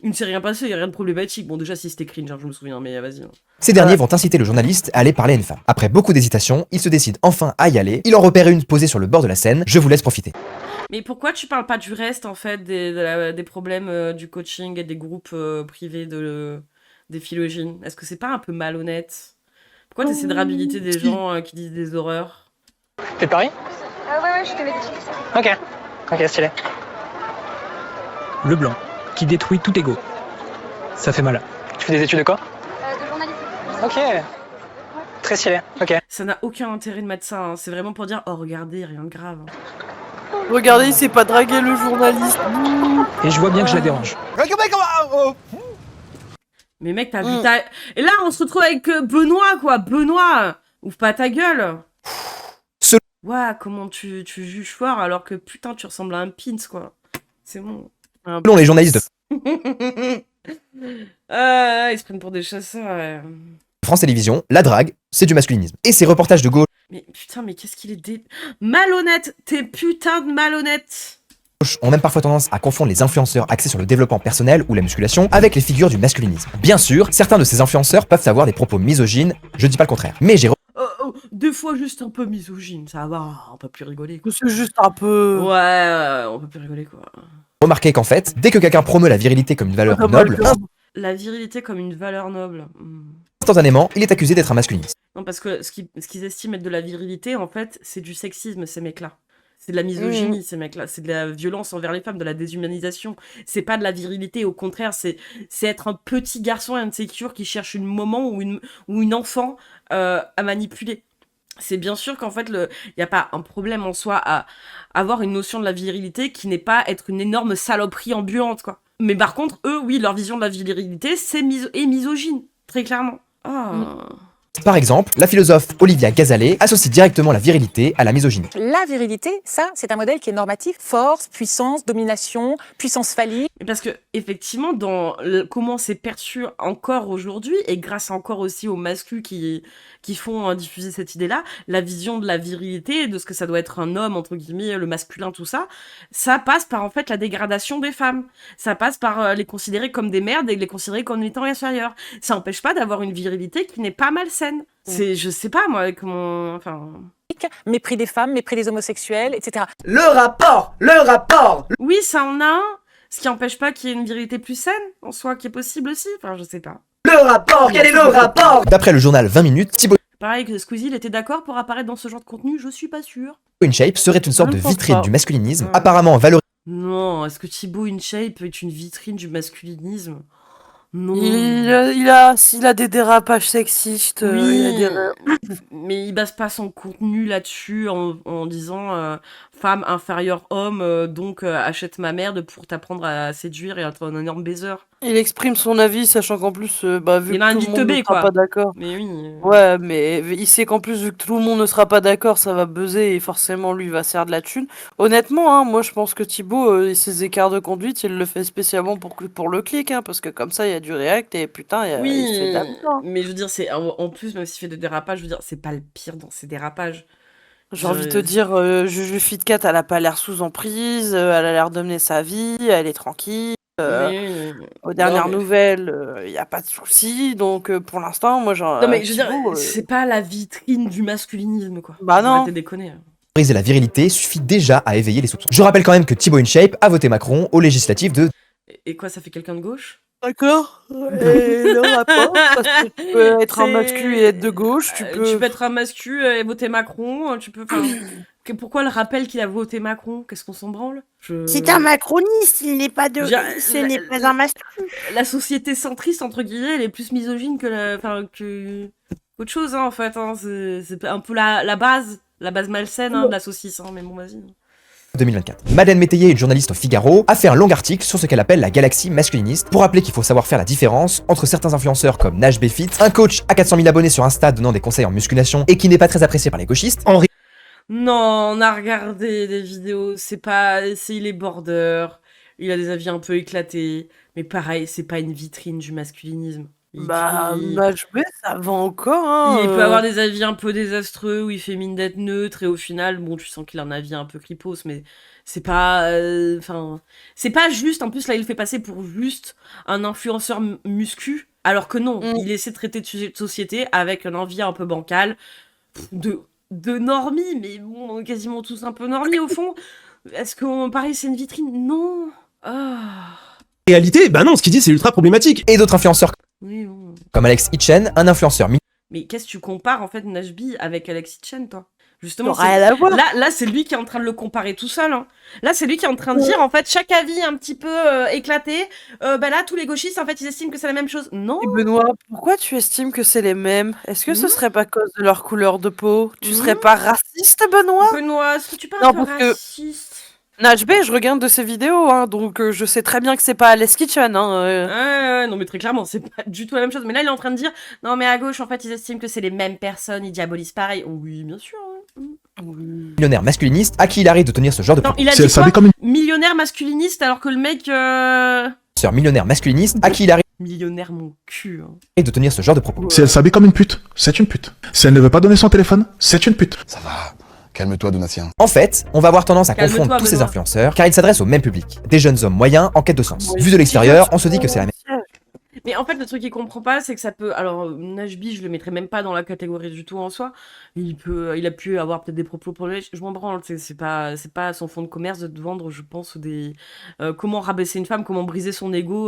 il ne s'est rien passé, il n'y a rien de problématique. Bon, déjà, si c'était cringe, hein, je me souviens, mais vas-y. Ces derniers vont inciter le journaliste à aller parler à une femme. Après beaucoup d'hésitation, il se décide enfin à y aller. Il en repère une posée sur le bord de la scène. Je vous laisse profiter. Mais pourquoi tu parles pas du reste, en fait, des problèmes du coaching et des groupes privés des phylogènes? Est-ce que c'est pas un peu malhonnête? Pourquoi t'essaies de réhabiliter des gens qui disent des horreurs? T'es de Paris? Ouais, je suis médecin. Ok, stylé. Le blanc, qui détruit tout ego. Ça fait mal. Tu fais des études de quoi? De journalisme. Ok. Très stylé, ok. Ça n'a aucun intérêt de mettre ça, hein. C'est vraiment pour dire, oh regardez, rien de grave. Regardez, il s'est pas dragué le journaliste. Et je vois bien que je la dérange. Mais mec, t'as vu ta... Et là, on se retrouve avec Benoît, quoi. Benoît, ouvre pas ta gueule. Ouais, comment tu juges fort alors que putain, tu ressembles à un pins, quoi. C'est bon. Selon les journalistes de Ils se prennent pour des chasseurs, ouais. France Télévisions, la drague, c'est du masculinisme. Et ces reportages de gauche Mais putain, mais qu'est-ce qu'il est malhonnête. T'es putain de malhonnête. ont même parfois tendance à confondre les influenceurs axés sur le développement personnel ou la musculation avec les figures du masculinisme. Bien sûr, certains de ces influenceurs peuvent avoir des propos misogynes, je dis pas le contraire. Mais j'ai Des fois juste un peu misogyne, ça va, on peut plus rigoler, quoi. C'est juste un peu... Ouais, on peut plus rigoler, quoi. remarqué qu'en fait, dès que quelqu'un promeut la virilité comme une valeur noble, La virilité comme une valeur noble. instantanément, il est accusé d'être un masculiniste. Non, parce que ce qu'ils estiment être de la virilité, en fait, c'est du sexisme, ces mecs-là. C'est de la misogynie, ces mecs-là. C'est de la violence envers les femmes, de la déshumanisation. C'est pas de la virilité, au contraire, c'est être un petit garçon insécure qui cherche un moment ou une enfant à manipuler. C'est bien sûr qu'en fait, il n'y a pas un problème en soi à avoir une notion de la virilité qui n'est pas être une énorme saloperie ambulante, quoi. Mais par contre, eux, oui, leur vision de la virilité, c'est misogyne, très clairement. Par exemple, la philosophe Olivia Gazalet associe directement la virilité à la misogynie. La virilité, ça, c'est un modèle qui est normatif. Force, puissance, domination, puissance phallique. Parce que, effectivement, dans comment c'est perçu encore aujourd'hui, et grâce encore aussi aux masculins qui font diffuser cette idée-là, la vision de la virilité, de ce que ça doit être un homme, entre guillemets, le masculin, tout ça, ça passe par, en fait, la dégradation des femmes. Ça passe par les considérer comme des merdes et les considérer comme étant inférieurs. Ça n'empêche pas d'avoir une virilité qui n'est pas malsaine. C'est, je sais pas, moi, comment... Enfin... Mépris des femmes, mépris des homosexuels, etc. Le rapport. Oui, ça en a un. Ce qui n'empêche pas qu'il y ait une virilité plus saine, en soi, qui est possible aussi. Enfin, je sais pas. Le rapport. Quel est le rapport? D'après le journal 20 minutes, Thibaut Pareil que Squeezie, il était d'accord pour apparaître dans ce genre de contenu, je suis pas sûre. InShape serait une sorte de pense vitrine pas. du masculinisme, apparemment valorisée. Non, est-ce que Thibaut InShape est une vitrine du masculinisme? Non. Il a des dérapages sexistes. Oui, il a des... mais il base pas son contenu là-dessus en disant femme inférieure homme, donc achète ma merde pour t'apprendre à séduire et à être un énorme baiser. Il exprime son avis, sachant qu'en plus, vu Il a un que tout dit le monde teubé, ne sera quoi. pas d'accord. Mais oui. Ouais, mais il sait qu'en plus, vu que tout le monde ne sera pas d'accord, ça va buzzer et forcément, lui, va se faire de la thune. Honnêtement, hein, moi, je pense que Thibaut, ses écarts de conduite, il le fait spécialement pour le clic, hein, parce que comme ça, il y a du react et putain, il se fait de la pub, hein. Mais je veux dire, c'est en plus, même s'il fait des dérapages, je veux dire, c'est pas le pire dans ces dérapages. J'ai envie de te dire, Juju Fitcat, elle a pas l'air sous emprise, elle a l'air de mener sa vie, elle est tranquille. Aux dernières nouvelles, il n'y a pas de souci, donc pour l'instant, moi, genre. Non, mais je veux dire, c'est pas la vitrine du masculinisme, quoi. Bah non. Arrêtez de déconner. la virilité suffit déjà à éveiller les soupçons. Je rappelle quand même que Thibaut InShape a voté Macron aux législatives de... Et quoi, ça fait quelqu'un de gauche? D'accord. Et le rapport, parce que tu peux être un mascu et être de gauche, tu peux être un mascu et voter Macron, tu peux... Pourquoi le rappel qu'il a voté Macron? Qu'est-ce qu'on s'en branle? C'est un macroniste, il n'est pas de... Ce n'est pas un mascu. La société centriste, entre guillemets, elle est plus misogyne que autre chose, hein, en fait. Hein. C'est un peu la base malsaine de la saucisse, hein, mais bon, vas-y. 2024. Madeleine Métayer, une journaliste au Figaro, a fait un long article sur ce qu'elle appelle la galaxie masculiniste, pour rappeler qu'il faut savoir faire la différence entre certains influenceurs comme Nash Befit, un coach à 400 000 abonnés sur Insta donnant des conseils en musculation et qui n'est pas très apprécié par les gauchistes, Non, on a regardé des vidéos, il est border, il a des avis un peu éclatés, mais pareil, c'est pas une vitrine du masculinisme. Bah, Najbé, ça va encore, hein. Il peut avoir des avis un peu désastreux, où il fait mine d'être neutre, et au final, bon, tu sens qu'il a un avis un peu clipos, mais c'est pas... Enfin, c'est pas juste, en plus, là, il le fait passer pour juste un influenceur muscu, alors que non, il essaie de traiter de sujets de société avec un envie un peu bancal, de normies, mais bon, quasiment tous un peu normies, au fond. Est-ce que, pareil, c'est une vitrine? Non. Réalité, bah non, ce qu'il dit, c'est ultra problématique. Et d'autres influenceurs Oui, bon. comme Alex Hitchen, un influenceur Mais qu'est-ce que tu compares, en fait, Najbi avec Alex Hitchen, toi? Justement, rien à voir. Là, c'est lui qui est en train de le comparer tout seul. Hein. Là, c'est lui qui est en train de dire, en fait, chaque avis un petit peu éclaté, bah là, tous les gauchistes, en fait, ils estiment que c'est la même chose. Non. Et Benoît, pourquoi tu estimes que c'est les mêmes? Est-ce que ce serait pas à cause de leur couleur de peau? Tu serais pas raciste, Benoît? Benoît, est-ce que tu parles de raciste? Najbé, je regarde de ses vidéos, hein, donc je sais très bien que c'est pas Alex Kitchen. Hein, Ouais, non, mais très clairement, c'est pas du tout la même chose. Mais là, il est en train de dire, non, mais à gauche, en fait, ils estiment que c'est les mêmes personnes, ils diabolisent pareil. Oui, bien sûr. millionnaire masculiniste à qui il arrive de tenir ce genre de propos. Il a dit quoi millionnaire masculiniste, alors que le mec... millionnaire masculiniste à qui il arrive Millionnaire mon cul. Hein. de tenir ce genre de propos. Si elle s'habille comme une pute, c'est une pute. Si elle ne veut pas donner son téléphone, c'est une pute. Ça va, calme-toi Donatien. En fait, on va avoir tendance à confondre tous ces Benoît. influenceurs car ils s'adressent au même public, des jeunes hommes moyens en quête de sens. Vu de l'extérieur, on se dit que c'est la même. Mais en fait, le truc qu'il comprend pas, c'est que ça peut... Alors, Najbi, je le mettrais même pas dans la catégorie du tout en soi. Il a pu avoir peut-être des propos pour le... Je m'en branle, c'est pas son fond de commerce de te vendre, je pense, des... comment rabaisser une femme, comment briser son ego...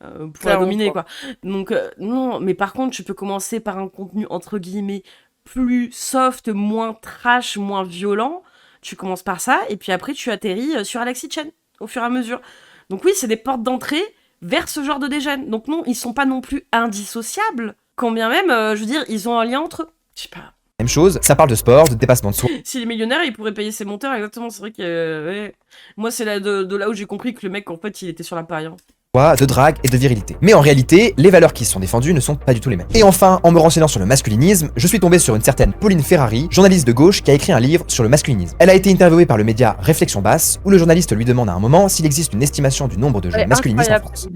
pour la dominer, quoi. Donc, non, mais par contre, tu peux commencer par un contenu, entre guillemets, plus soft, moins trash, moins violent. Tu commences par ça, et puis après, tu atterris sur Alex Hitchen, au fur et à mesure. Donc oui, c'est des portes d'entrée vers ce genre de dégènes. Donc non, ils sont pas non plus indissociables, quand bien même, je veux dire, ils ont un lien entre eux. Je sais pas. Même chose, ça parle de sport, de dépassement de soi. S'il est millionnaire, il pourrait payer ses monteurs, exactement, c'est vrai que... ouais. Moi, c'est là de là où j'ai compris que le mec, en fait, il était sur la paille. Hein. De drague et de virilité. Mais en réalité, les valeurs qui sont défendues ne sont pas du tout les mêmes. Et enfin, en me renseignant sur le masculinisme, je suis tombé sur une certaine Pauline Ferrari, journaliste de gauche qui a écrit un livre sur le masculinisme. Elle a été interviewée par le média Réflexion Basse, où le journaliste lui demande à un moment s'il existe une estimation du nombre de jeunes masculinistes en France.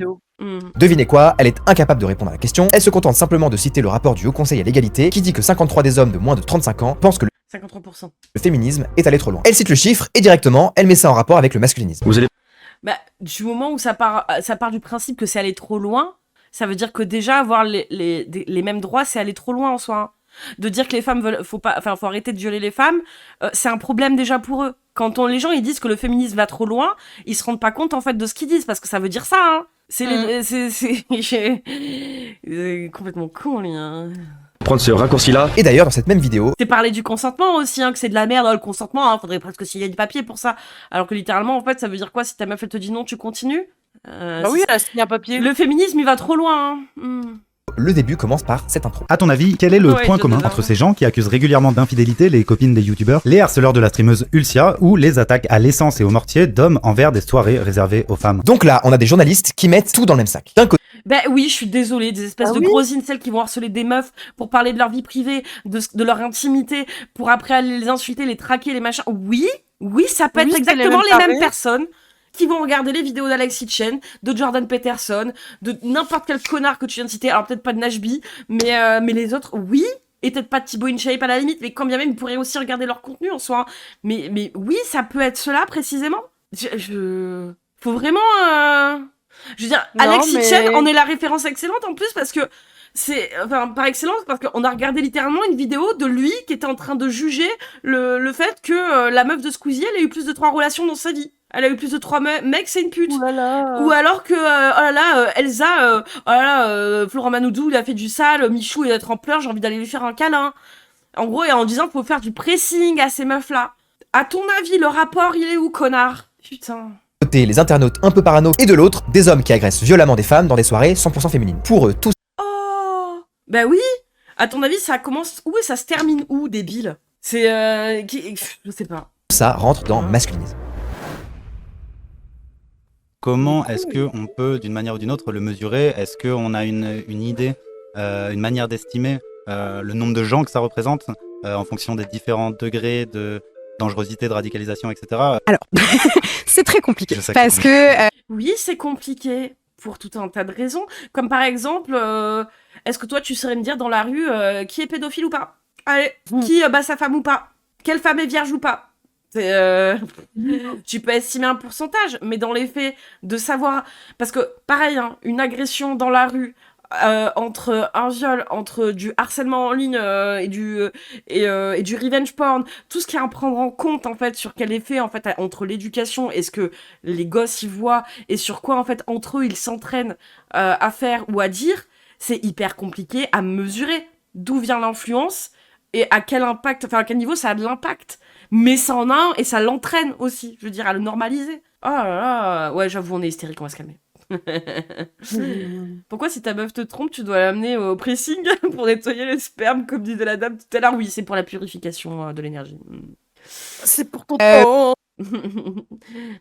Devinez quoi, elle est incapable de répondre à la question, elle se contente simplement de citer le rapport du Haut Conseil à l'égalité qui dit que 53 des hommes de moins de 35 ans pensent que 53%. le féminisme est allé trop loin. Elle cite le chiffre et directement, elle met ça en rapport avec le masculinisme. Vous allez... Bah, du moment où ça part du principe que c'est aller trop loin, ça veut dire que déjà avoir les mêmes droits, c'est aller trop loin en soi. Hein. De dire que les femmes veulent, faut arrêter de violer les femmes, c'est un problème déjà pour eux. Quand les gens ils disent que le féminisme va trop loin, ils se rendent pas compte en fait de ce qu'ils disent parce que ça veut dire ça. Hein. C'est complètement con lui. Hein. Prendre ce raccourci-là. Et d'ailleurs, dans cette même vidéo, c'est parler du consentement aussi, hein, que c'est de la merde, le consentement, hein, faudrait presque signer du papier pour ça. Alors que littéralement, en fait, ça veut dire quoi? Si ta meuf elle te dit non, tu continues? Bah oui, elle a signé un papier. Le féminisme, il va trop loin. Hein. Le début commence par cette intro. À ton avis, quel est le point commun entre ces gens qui accusent régulièrement d'infidélité les copines des youtubeurs, les harceleurs de la streameuse Ulcia ou les attaques à l'essence et au mortier d'hommes envers des soirées réservées aux femmes? Donc là, on a des journalistes qui mettent tout dans le même sac. D'un côté, ben oui, je suis désolée, des espèces de gros incels qui vont harceler des meufs pour parler de leur vie privée, de leur intimité, pour après aller les insulter, les traquer, les machins. Oui, ça peut être exactement les mêmes personnes qui vont regarder les vidéos d'Alex Hitchen, de Jordan Peterson, de n'importe quel connard que tu viens de citer, alors peut-être pas de Najbi, mais les autres, oui, et peut-être pas de Thibaut InShape à la limite, mais quand bien même, ils pourraient aussi regarder leur contenu en soi. Mais oui, ça peut être cela précisément. Faut vraiment... Je veux dire, non, Alex Hitchen en est la référence excellente en plus parce que c'est... Enfin, par excellence, parce qu'on a regardé littéralement une vidéo de lui qui était en train de juger le fait que la meuf de Squeezie, elle a eu plus de 3 relations dans sa vie. Elle a eu plus de 3 mecs, c'est une pute. Ou alors que, Elsa, Florent Manoudou, il a fait du sale, Michou, il va être en pleurs, j'ai envie d'aller lui faire un câlin. En gros, et en disant qu'il faut faire du pressing à ces meufs-là. À ton avis, le rapport, il est où, connard? Putain. Côté les internautes un peu parano, et de l'autre, des hommes qui agressent violemment des femmes dans des soirées 100% féminines. Pour eux, tous... Oh, bah oui. À ton avis, ça commence où et ça se termine où, débile? C'est, je sais pas. Ça rentre dans masculinisme. Comment est-ce qu'on peut, d'une manière ou d'une autre, le mesurer? Est-ce qu'on a une idée, une manière d'estimer le nombre de gens que ça représente en fonction des différents degrés de dangerosité de radicalisation, etc. Alors, c'est très compliqué. Je sais Parce que... Oui, c'est compliqué pour tout un tas de raisons. Comme par exemple, est-ce que toi, tu saurais me dire dans la rue qui est pédophile ou pas? Allez, qui bat sa femme ou pas? Quelle femme est vierge ou pas? Tu peux estimer un pourcentage, mais dans les faits, de savoir... Parce que, pareil, hein, une agression dans la rue, entre un viol, entre du harcèlement en ligne et du revenge porn, tout ce qu'il y a à prendre en compte en fait sur quel effet en fait entre l'éducation et ce que les gosses y voient et sur quoi en fait entre eux ils s'entraînent à faire ou à dire, c'est hyper compliqué à mesurer d'où vient l'influence et à quel impact, enfin à quel niveau ça a de l'impact. Mais ça en a un et ça l'entraîne aussi, je veux dire, à le normaliser. Oh là là, ouais, j'avoue, on est hystérique, on va se calmer. Pourquoi si ta meuf te trompe, tu dois l'amener au pressing pour nettoyer les spermes, comme disait la dame tout à l'heure? Oui, c'est pour la purification de l'énergie. C'est pour ton temps.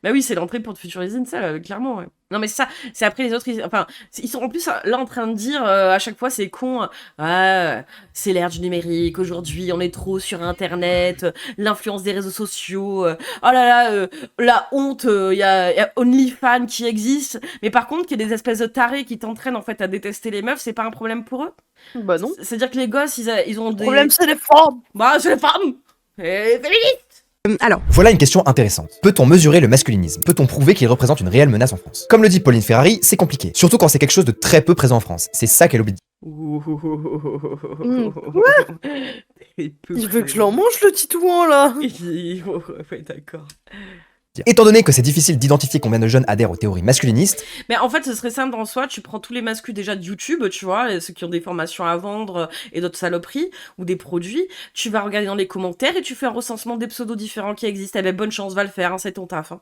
Bah oui, c'est l'entrée pour te futuriser une salle, clairement, ouais. Non mais ça, c'est après les autres, ils sont en plus là en train de dire à chaque fois c'est con, c'est l'ère du numérique, aujourd'hui on est trop sur internet, l'influence des réseaux sociaux, oh là là, la honte, il y a OnlyFans qui existe, mais par contre qu'il y a des espèces de tarés qui t'entraînent en fait à détester les meufs, c'est pas un problème pour eux? Bah non. C'est-à-dire que les gosses, ils ont des... Le problème c'est les femmes. Bah c'est les femmes. Et féministes. Alors, voilà une question intéressante. Peut-on mesurer le masculinisme? Peut-on prouver qu'il représente une réelle menace en France? Comme le dit Pauline Ferrari, c'est compliqué. Surtout quand c'est quelque chose de très peu présent en France. C'est ça qu'elle oublie. Il veut que je l'en mange le titouan là. Ouais, d'accord. Étant donné que c'est difficile d'identifier combien de jeunes adhèrent aux théories masculinistes, mais en fait ce serait simple en soi, tu prends tous les masculins déjà de YouTube, tu vois, ceux qui ont des formations à vendre et d'autres saloperies, ou des produits, tu vas regarder dans les commentaires et tu fais un recensement des pseudos différents qui existent, eh ben bonne chance, va le faire, hein, c'est ton taf. Hein.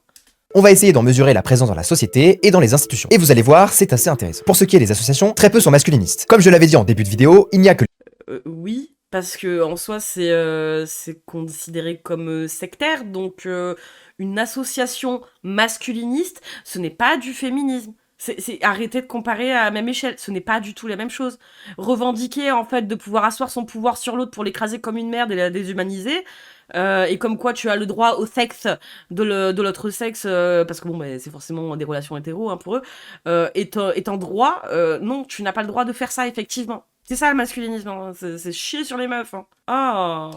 on va essayer d'en mesurer la présence dans la société et dans les institutions. Et vous allez voir, c'est assez intéressant. Pour ce qui est des associations, très peu sont masculinistes. Comme je l'avais dit en début de vidéo, il n'y a que... Oui, parce que en soi c'est considéré comme sectaire, donc une association masculiniste, ce n'est pas du féminisme. C'est arrêter de comparer à la même échelle, ce n'est pas du tout la même chose. Revendiquer en fait de pouvoir asseoir son pouvoir sur l'autre pour l'écraser comme une merde et la déshumaniser, et comme quoi tu as le droit au sexe de l'autre sexe, parce que bon, bah, c'est forcément des relations hétéros hein, pour eux, est en droit, non, tu n'as pas le droit de faire ça effectivement. C'est ça le masculinisme, hein. C'est chier sur les meufs. Hein. Oh.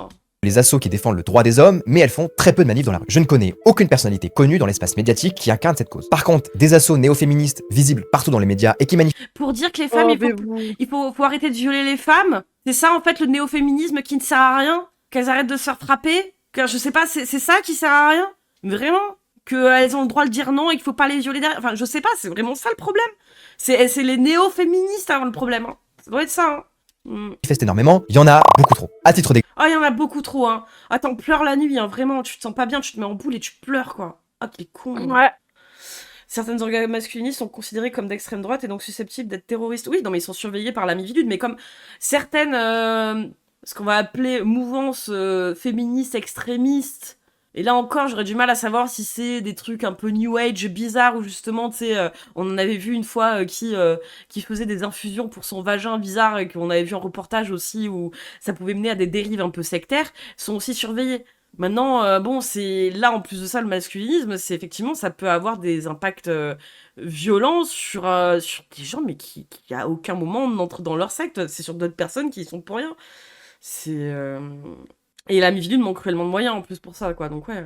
Les assos qui défendent le droit des hommes, mais elles font très peu de manifs dans la rue. Je ne connais aucune personnalité connue dans l'espace médiatique qui incarne cette cause. Par contre, des assos néo-féministes visibles partout dans les médias et qui manifestent... Pour dire que les femmes, il faut arrêter de violer les femmes, c'est ça en fait le néo-féminisme qui ne sert à rien, qu'elles arrêtent de se faire frapper, que je sais pas, c'est ça qui sert à rien? Vraiment? Qu'elles ont le droit de dire non et qu'il faut pas les violer derrière? Enfin, je sais pas, c'est vraiment ça le problème. C'est les néo-féministes hein, le problème. Hein. Ça doit être ça, hein. manifestent énormément, il y en a beaucoup trop. À titre d'exemple... Ah, il y en a beaucoup trop, hein. Attends, pleure la nuit, hein, vraiment, tu te sens pas bien, tu te mets en boule et tu pleures, quoi. Ah, t'es con. Ouais. Certaines organes masculinistes sont considérées comme d'extrême droite et donc susceptibles d'être terroristes. Oui, non, mais ils sont surveillés par la Mivilude, mais comme certaines, ce qu'on va appeler mouvances féministes extrémistes, et là encore, j'aurais du mal à savoir si c'est des trucs un peu new age bizarres ou justement, tu sais, on en avait vu une fois qui faisait des infusions pour son vagin bizarre et qu'on avait vu en reportage aussi où ça pouvait mener à des dérives un peu sectaires, sont aussi surveillés. Maintenant, bon, c'est là en plus de ça le masculinisme, c'est effectivement ça peut avoir des impacts violents sur des gens mais qui à aucun moment n'entrent dans leur secte, c'est sur d'autres personnes qui y sont pour rien. C'est et la Mivilude manque cruellement de moyens en plus pour ça, quoi. Donc ouais,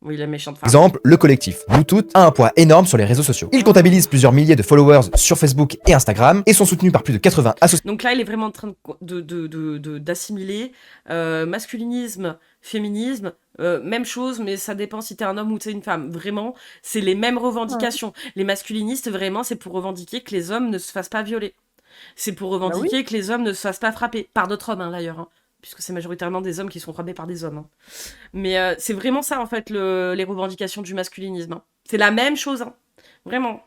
oui, la méchante femme. Exemple, le collectif Bluetooth a un poids énorme sur les réseaux sociaux. Il comptabilise plusieurs milliers de followers sur Facebook et Instagram et sont soutenus par plus de 80 associations. Donc là, il est vraiment en train d'assimiler masculinisme, féminisme, même chose, mais ça dépend si t'es un homme ou t'es une femme. Vraiment, c'est les mêmes revendications. Ouais. Les masculinistes, vraiment, c'est pour revendiquer que les hommes ne se fassent pas violer. C'est pour revendiquer que les hommes ne se fassent pas frapper. Par d'autres hommes, hein, d'ailleurs. Hein. Puisque c'est majoritairement des hommes qui sont frappés par des hommes. Hein. Mais c'est vraiment ça, en fait, les revendications du masculinisme. Hein. C'est la même chose, hein. Vraiment.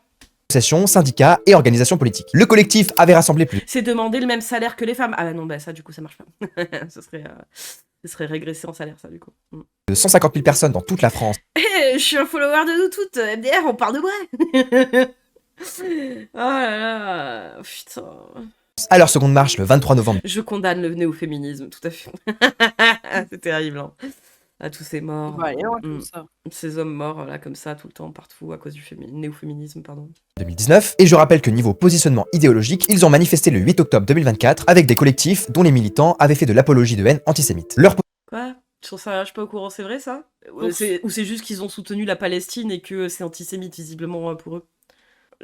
Associations, syndicats et organisations politiques. Le collectif avait rassemblé plus. C'est demander le même salaire que les femmes. Ah bah non, bah ça, du coup, ça marche pas. Ce serait régressé en salaire, ça, du coup. De 150 000 personnes dans toute la France. Je suis un follower de nous toutes. MDR, on parle de moi. Oh là là. Putain. À leur seconde marche le 23 novembre. Je condamne le néo-féminisme, tout à fait. C'est terrible. Hein. à tous ces morts. Bah, et ouais, comme ça. Ces hommes morts, là, comme ça, tout le temps, partout, à cause du néo-féminisme, pardon. 2019, et je rappelle que niveau positionnement idéologique, ils ont manifesté le 8 octobre 2024 avec des collectifs dont les militants avaient fait de l'apologie de haine antisémite. Quoi? Je trouve ça, je suis pas au courant, c'est vrai ça? Ou c'est juste qu'ils ont soutenu la Palestine et que c'est antisémite visiblement pour eux?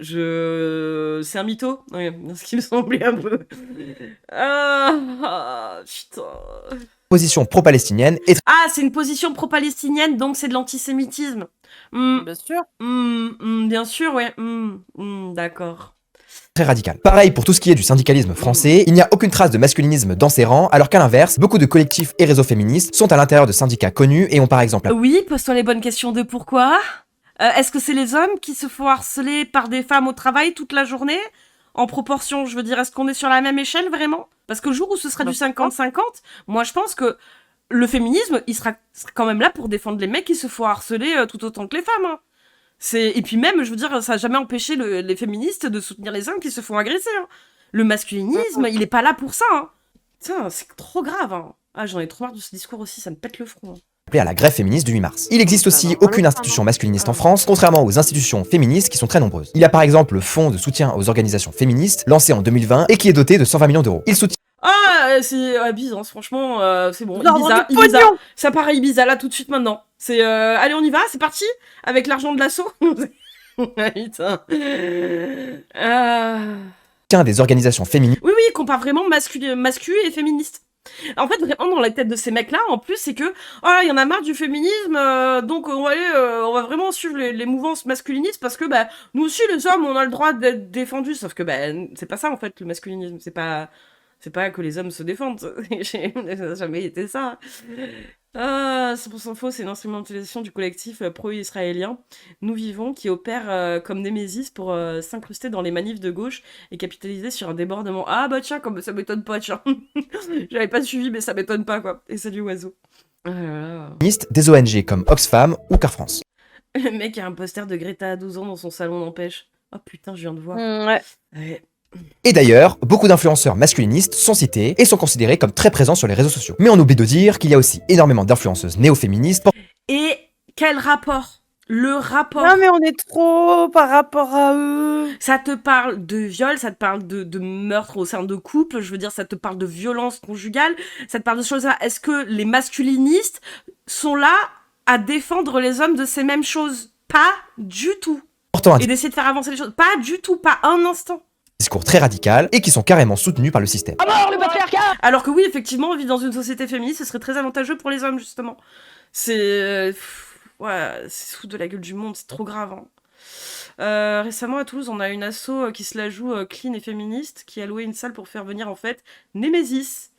C'est un mytho? Oui, ce qui me semblait un peu. Putain. Position pro-palestinienne et Ah, c'est une position pro-palestinienne, donc c'est de l'antisémitisme. Bien sûr. Bien sûr, ouais. D'accord. très radicale. Pareil pour tout ce qui est du syndicalisme français, il n'y a aucune trace de masculinisme dans ses rangs, alors qu'à l'inverse, beaucoup de collectifs et réseaux féministes sont à l'intérieur de syndicats connus et ont par exemple... Oui, pose-toi les bonnes questions de pourquoi. Est-ce que c'est les hommes qui se font harceler par des femmes au travail toute la journée? En proportion, je veux dire, est-ce qu'on est sur la même échelle vraiment? Parce que le jour où ce sera du 50-50, moi je pense que le féminisme, il sera quand même là pour défendre les mecs qui se font harceler tout autant que les femmes. Hein. Et puis même, je veux dire, ça n'a jamais empêché les féministes de soutenir les hommes qui se font agresser. Hein. Le masculinisme, il est pas là pour ça. Hein. Putain, c'est trop grave. Hein. Ah, j'en ai trop marre de ce discours aussi, ça me pète le front. Hein. À la grève féministe du 8 mars. Il existe aussi aucune institution masculiniste en France, contrairement aux institutions féministes qui sont très nombreuses. Il y a par exemple le Fonds de soutien aux organisations féministes, lancé en 2020 et qui est doté de 120 millions d'euros. Il soutient... Ah, c'est Ibiza, franchement, c'est bon. Ibiza, ça paraît Ibiza, là, tout de suite, maintenant. C'est, allez, on y va, c'est parti, avec l'argent de l'assaut. Putain. Des organisations féministes. Oui, qu'on compare vraiment mascu et féministe. En fait, vraiment, dans la tête de ces mecs-là, en plus, c'est que, il y en a marre du féminisme, donc on va vraiment suivre les mouvances masculinistes parce que, bah, nous aussi, les hommes, on a le droit d'être défendus. Sauf que, bah, c'est pas ça, en fait, le masculinisme. C'est pas que les hommes se défendent. Ça n'a jamais été ça. 100% faux, c'est une instrumentalisation du collectif pro-israélien Nous Vivons qui opère comme Némésis pour s'incruster dans les manifs de gauche et capitaliser sur un débordement. Ah bah tiens, comme ça m'étonne pas, tiens. J'avais pas suivi, mais ça m'étonne pas, quoi. Et salut oiseau. Des ONG comme Oxfam ou Car France. Le mec a un poster de Greta à 12 ans dans son salon n'empêche. Oh putain, je viens de voir. Ouais. Et d'ailleurs, beaucoup d'influenceurs masculinistes sont cités et sont considérés comme très présents sur les réseaux sociaux. Mais on oublie de dire qu'il y a aussi énormément d'influenceuses néo-féministes. Et quel rapport? Le rapport. Non mais on est trop par rapport à eux. Ça te parle de viol, ça te parle de meurtre au sein de couple, je veux dire, ça te parle de violence conjugale, ça te parle de choses là. Est-ce que les masculinistes sont là à défendre les hommes de ces mêmes choses? Pas du tout. Et d'essayer de faire avancer les choses? Pas du tout, pas un instant. Discours très radical et qui sont carrément soutenus par le système. À mort le patriarcat! Alors que oui, effectivement, vivre dans une société féministe, ce serait très avantageux pour les hommes, justement. C'est... ouais, c'est foutre de la gueule du monde, c'est trop grave. Hein. Récemment, à Toulouse, on a une asso qui se la joue clean et féministe, qui a loué une salle pour faire venir, en fait, Némésis.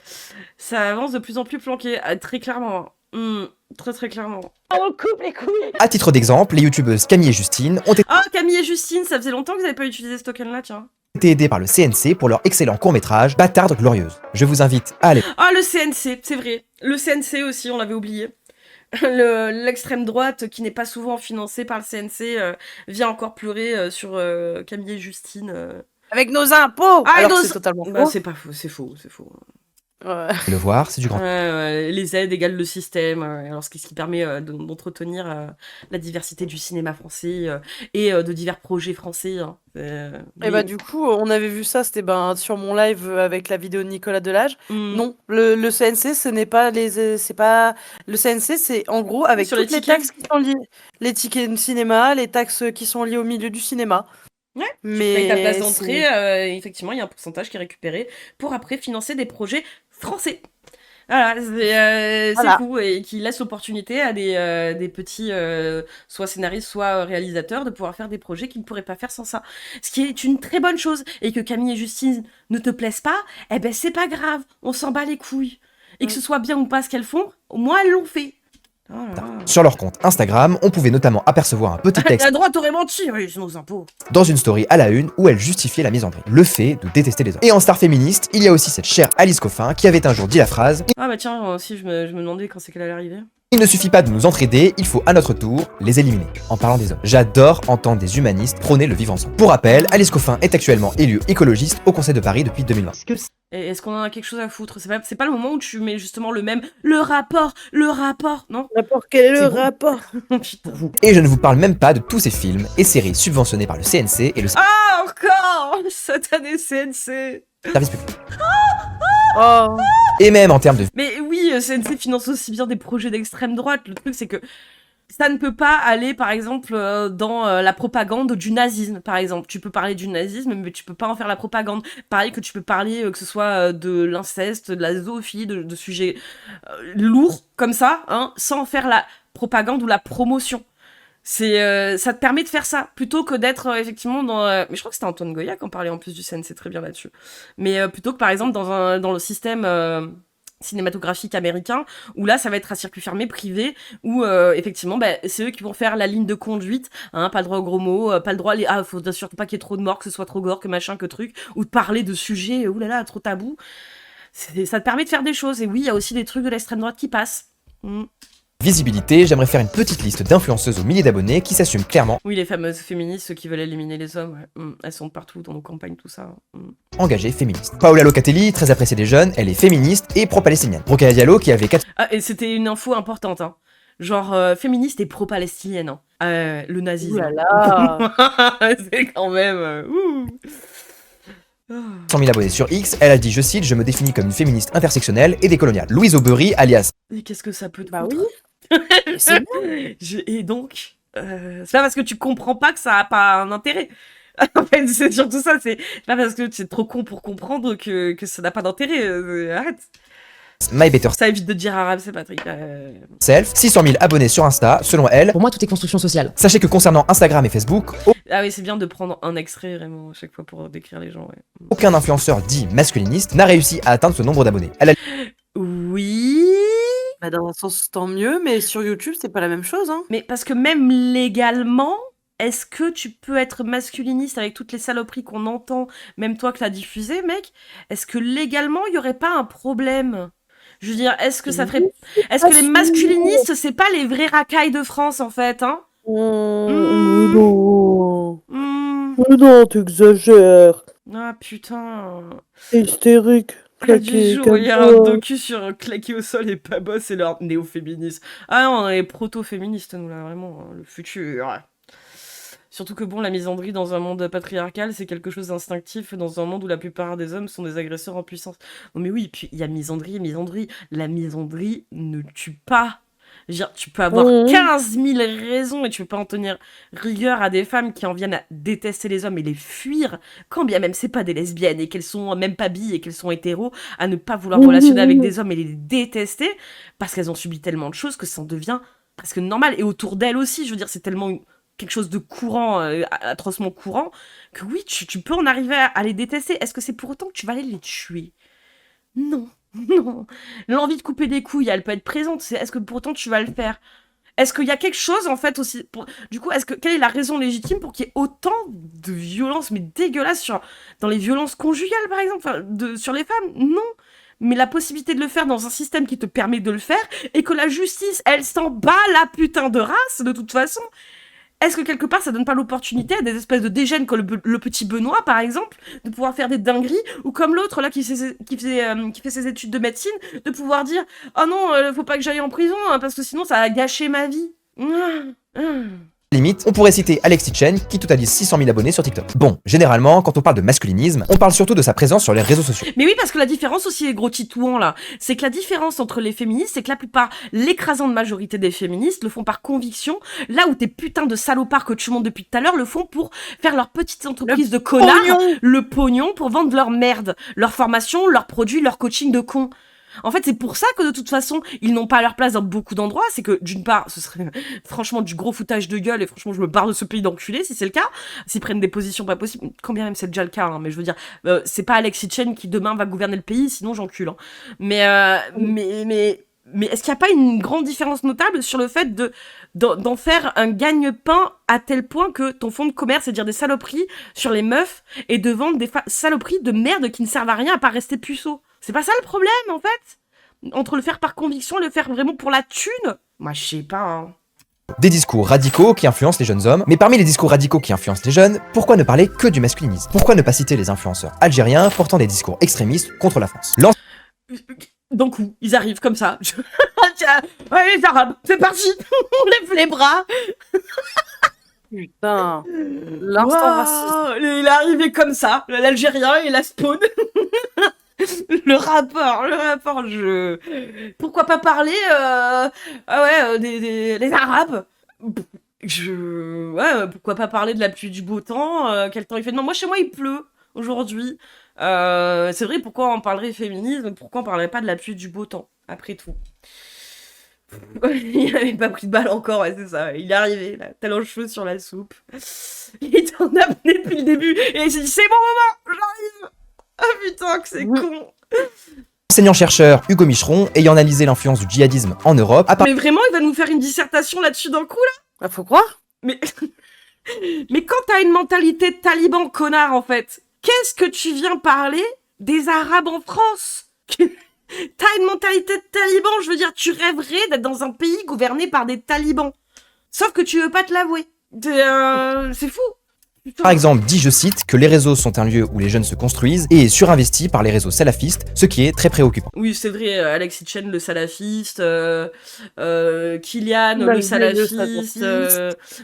Ça avance de plus en plus planqué, très clairement. Très clairement. On coupe les couilles. À titre d'exemple, les youtubeuses Camille et Justine ont été... Camille et Justine, ça faisait longtemps que vous n'avez pas utilisé ce token-là, tiens. Aidés par le CNC pour leur excellent court-métrage Bâtarde Glorieuse. Je vous invite à aller... le CNC, c'est vrai. Le CNC aussi, on l'avait oublié. L'extrême droite, qui n'est pas souvent financée par le CNC, vient encore pleurer sur Camille et Justine. Avec nos impôts. Alors c'est totalement faux. C'est pas faux, c'est faux. Ouais. Le voir, c'est du grand. Les aides égalent le système, alors ce qui permet d'entretenir la diversité du cinéma français et de divers projets français. Hein. Et bah du coup, on avait vu ça, c'était sur mon live avec la vidéo de Nicolas Delage. Non, le CNC, ce n'est pas le CNC, c'est en gros avec toutes les taxes qui sont liées, les tickets de cinéma, les taxes qui sont liées au milieu du cinéma. Ouais, mais avec ta place d'entrée, effectivement, il y a un pourcentage qui est récupéré pour après financer des projets français. Voilà, c'est fou et qui laisse l'opportunité à des petits, soit scénaristes, soit réalisateurs, de pouvoir faire des projets qu'ils ne pourraient pas faire sans ça. Ce qui est une très bonne chose. Et que Camille et Justine ne te plaisent pas, eh ben c'est pas grave, on s'en bat les couilles. Et que ce soit bien ou pas ce qu'elles font, au moins elles l'ont fait. Sur leur compte Instagram, on pouvait notamment apercevoir un petit texte. La droite aurait menti, oui, c'est nos impôts. Dans une story à la une où elle justifiait la misandrie, le fait de détester les hommes. Et en star féministe, il y a aussi cette chère Alice Coffin qui avait un jour dit la phrase. Ah bah tiens, aussi je me demandais quand c'est qu'elle allait arriver. Il ne suffit pas de nous entraider, il faut à notre tour les éliminer. En parlant des hommes, j'adore entendre des humanistes prôner le vivre ensemble. Pour rappel, Alice Coffin est actuellement élue écologiste au Conseil de Paris depuis 2020. Et est-ce qu'on en a quelque chose à foutre? C'est pas le moment où tu mets justement le rapport, non? Quel est le C'est bon. rapport? Putain. Et je ne vous parle même pas de tous ces films et séries subventionnés par le CNC et le Ah, encore satané CNC. service public. Oh. Et même en termes de Mais oui, CNC finance aussi bien des projets d'extrême droite. Le truc, c'est que ça ne peut pas aller, par exemple, dans la propagande du nazisme, par exemple. Tu peux parler du nazisme, mais tu peux pas en faire la propagande. Pareil que tu peux parler, que ce soit de l'inceste, de la zoophilie, de sujets lourds, comme ça, hein, sans faire la propagande ou la promotion. Ça te permet de faire ça, plutôt que d'être effectivement dans... mais je crois que c'était Antoine Goya qui en parlait en plus du CNC très bien là-dessus. Mais plutôt que, par exemple, dans le système... cinématographique américain, où là ça va être à circuit fermé, privé, où effectivement c'est eux qui vont faire la ligne de conduite, hein, pas le droit aux gros mots, pas le droit faut surtout pas qu'il y ait trop de morts, que ce soit trop gore, que machin, que truc, ou de parler de sujets, oulala, trop tabou. Ça te permet de faire des choses, et oui, il y a aussi des trucs de l'extrême droite qui passent. visibilité, j'aimerais faire une petite liste d'influenceuses aux milliers d'abonnés qui s'assument clairement Oui, les fameuses féministes, ceux qui veulent éliminer les hommes, ouais. Elles sont partout dans nos campagnes, tout ça. engagées féministes. Paola Locatelli, très appréciée des jeunes, elle est féministe et pro-palestinienne. Rokhaya Diallo, qui avait 4 Ah, et c'était une info importante, hein. Genre féministe et pro-palestinienne, hein. Le nazisme. Ouh là là. C'est quand même... 100 000 abonnés sur X, elle a dit, je cite, je me définis comme une féministe intersectionnelle et décoloniale. Louise Aubry, alias Et qu'est-ce que ça peut te Bah foutre? oui. C'est Et donc, c'est pas parce que tu comprends pas que ça a pas un intérêt. En fait, c'est surtout ça, c'est pas parce que tu es trop con pour comprendre que ça n'a pas d'intérêt. Arrête. My Better Ça évite de dire arabe, c'est Patrick. Self, 600 000 abonnés sur Insta, selon elle. Pour moi, tout est construction sociale. Sachez que concernant Instagram et Facebook, Ah oui, c'est bien de prendre un extrait vraiment à chaque fois pour décrire les gens. Ouais. aucun influenceur dit masculiniste n'a réussi à atteindre ce nombre d'abonnés. Elle a Oui. Bah dans un sens, tant mieux, mais sur YouTube, c'est pas la même chose, hein. Mais parce que même légalement, est-ce que tu peux être masculiniste avec toutes les saloperies qu'on entend, même toi que l'as diffusé, mec? Est-ce que légalement, il y aurait pas un problème? Je veux dire, est-ce que ça ferait... Est-ce que les masculinistes, c'est pas les vrais racailles de France, en fait, hein? Non. Non, t'exagères. Ah, putain. Hystérique. Du jour, il y a un docu sur claquer au sol et pas boss et leur néo-féministe. Ah non, on est proto-féministes, nous, là, vraiment, hein, le futur. Surtout que bon, la misandrie dans un monde patriarcal, c'est quelque chose d'instinctif dans un monde où la plupart des hommes sont des agresseurs en puissance. Non mais oui, puis il y a misandrie. La misandrie ne tue pas. Je veux dire, tu peux avoir 15 000 raisons et tu peux pas en tenir rigueur à des femmes qui en viennent à détester les hommes et les fuir, quand bien même c'est pas des lesbiennes et qu'elles sont même pas bi et qu'elles sont hétéros, à ne pas vouloir relationner avec des hommes et les détester parce qu'elles ont subi tellement de choses que ça en devient presque normal. Et autour d'elles aussi, je veux dire, c'est tellement quelque chose de courant, atrocement courant, que oui, tu peux en arriver à les détester. Est-ce que c'est pour autant que tu vas aller les tuer? Non, non. L'envie de couper des couilles, elle peut être présente. Est-ce que pour autant tu vas le faire? Est-ce qu'il y a quelque chose, en fait, aussi... Du coup, quelle est la raison légitime pour qu'il y ait autant de violences, mais dégueulasses, dans les violences conjugales, par exemple, sur les femmes? Non. Mais la possibilité de le faire dans un système qui te permet de le faire, et que la justice, elle s'en bat la putain de race, de toute façon... Est-ce que quelque part ça donne pas l'opportunité à des espèces de dégènes comme le petit Benoît par exemple de pouvoir faire des dingueries, ou comme l'autre là qui fait ses études de médecine, de pouvoir dire oh non faut pas que j'aille en prison hein, parce que sinon ça a gâché ma vie. limite, on pourrait citer Alexis Chen qui totalise 600 000 abonnés sur TikTok. Bon, généralement, quand on parle de masculinisme, on parle surtout de sa présence sur les réseaux sociaux. Mais oui, parce que la différence aussi, les gros titouans là, c'est que la différence entre les féministes, c'est que la plupart, l'écrasante majorité des féministes le font par conviction, là où tes putains de salopards que tu montes depuis tout à l'heure le font pour faire leur petite entreprise de connards, le pognon pour vendre leur merde, leur formation, leurs produits, leur coaching de cons. En fait, c'est pour ça que de toute façon, ils n'ont pas leur place dans beaucoup d'endroits. C'est que d'une part, ce serait franchement du gros foutage de gueule et franchement, je me barre de ce pays d'enculés si c'est le cas. S'ils prennent des positions pas possibles, quand bien même c'est déjà le cas, hein, mais je veux dire, c'est pas Alexis Chen qui demain va gouverner le pays, sinon j'encule. Hein. Mais est-ce qu'il n'y a pas une grande différence notable sur le fait d'en faire un gagne-pain à tel point que ton fonds de commerce, c'est de dire des saloperies sur les meufs et de vendre des saloperies de merde qui ne servent à rien à part rester puceau? C'est pas ça le problème, en fait? Entre le faire par conviction et le faire vraiment pour la thune? Moi, je sais pas, hein. Des discours radicaux qui influencent les jeunes hommes. Mais parmi les discours radicaux qui influencent les jeunes, pourquoi ne parler que du masculinisme? Pourquoi ne pas citer les influenceurs algériens portant des discours extrémistes contre la France? D'un coup, ils arrivent comme ça. Ouais, les Arabes, c'est parti. On lève les bras. Putain, l'instant raciste. Il est arrivé comme ça, l'Algérien, il a spawn. Le rapport, pourquoi pas parler des Arabes? Ouais, pourquoi pas parler de la pluie du beau temps, quel temps il fait? Non, moi chez moi il pleut aujourd'hui. C'est vrai, pourquoi on parlerait féminisme? Pourquoi on parlerait pas de la pluie du beau temps, après tout? Il avait pas pris de balle encore, ouais, c'est ça. Il est arrivé, là, talons cheveux sur la soupe. Il était en apnée depuis le début, et il s'est dit, c'est bon moment, j'arrive. Ah putain, que c'est con. Enseignant-chercheur Hugo Micheron, ayant analysé l'influence du djihadisme en Europe... Mais vraiment, il va nous faire une dissertation là-dessus d'un coup, là? Bah, faut croire. Mais quand t'as une mentalité de taliban, connard, en fait, qu'est-ce que tu viens parler des Arabes en France? T'as une mentalité de taliban, je veux dire, tu rêverais d'être dans un pays gouverné par des talibans. Sauf que tu veux pas te l'avouer. C'est fou. Par exemple, dit, je cite, que les réseaux sont un lieu où les jeunes se construisent et est surinvesti par les réseaux salafistes, ce qui est très préoccupant. Oui, c'est vrai, Alexis Chen, le salafiste, Kylian, le salafiste,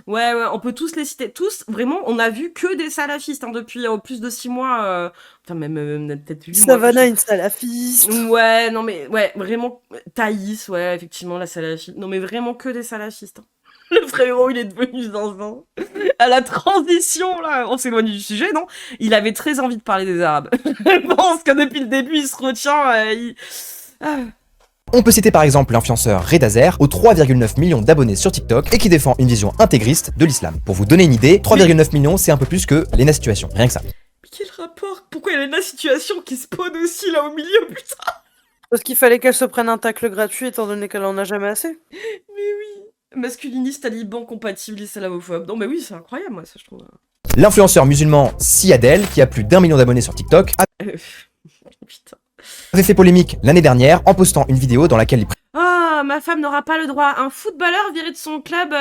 ouais, on peut tous les citer, tous, vraiment, on a vu que des salafistes, depuis plus de 6 mois, enfin, même peut-être 8 mois. Savannah, une salafiste. Ouais, non mais, ouais, vraiment, Thaïs, ouais, effectivement, la salafiste, non mais vraiment que des salafistes. Le frérot, il est devenu zinzin. À la transition, là, on s'éloigne du sujet, non? Il avait très envie de parler des Arabes. Je pense que depuis le début, il se retient. On peut citer par exemple l'influenceur Redazer, aux 3,9 millions d'abonnés sur TikTok et qui défend une vision intégriste de l'islam. Pour vous donner une idée, 3,9 millions, c'est un peu plus que Lena Situation. Rien que ça. Mais quel rapport? Pourquoi il y a Lena Situation qui spawn aussi là au milieu, putain? Parce qu'il fallait qu'elle se prenne un tacle gratuit étant donné qu'elle en a jamais assez. Mais oui. Masculiniste, taliban, compatible, islamophobe. Non mais oui, c'est incroyable, moi, ça, je trouve. L'influenceur musulman Siadel, qui a plus d'1 million d'abonnés sur TikTok, Putain. avait fait polémique l'année dernière en postant une vidéo dans laquelle il... Ah, ma femme n'aura pas le droit. Un footballeur viré de son club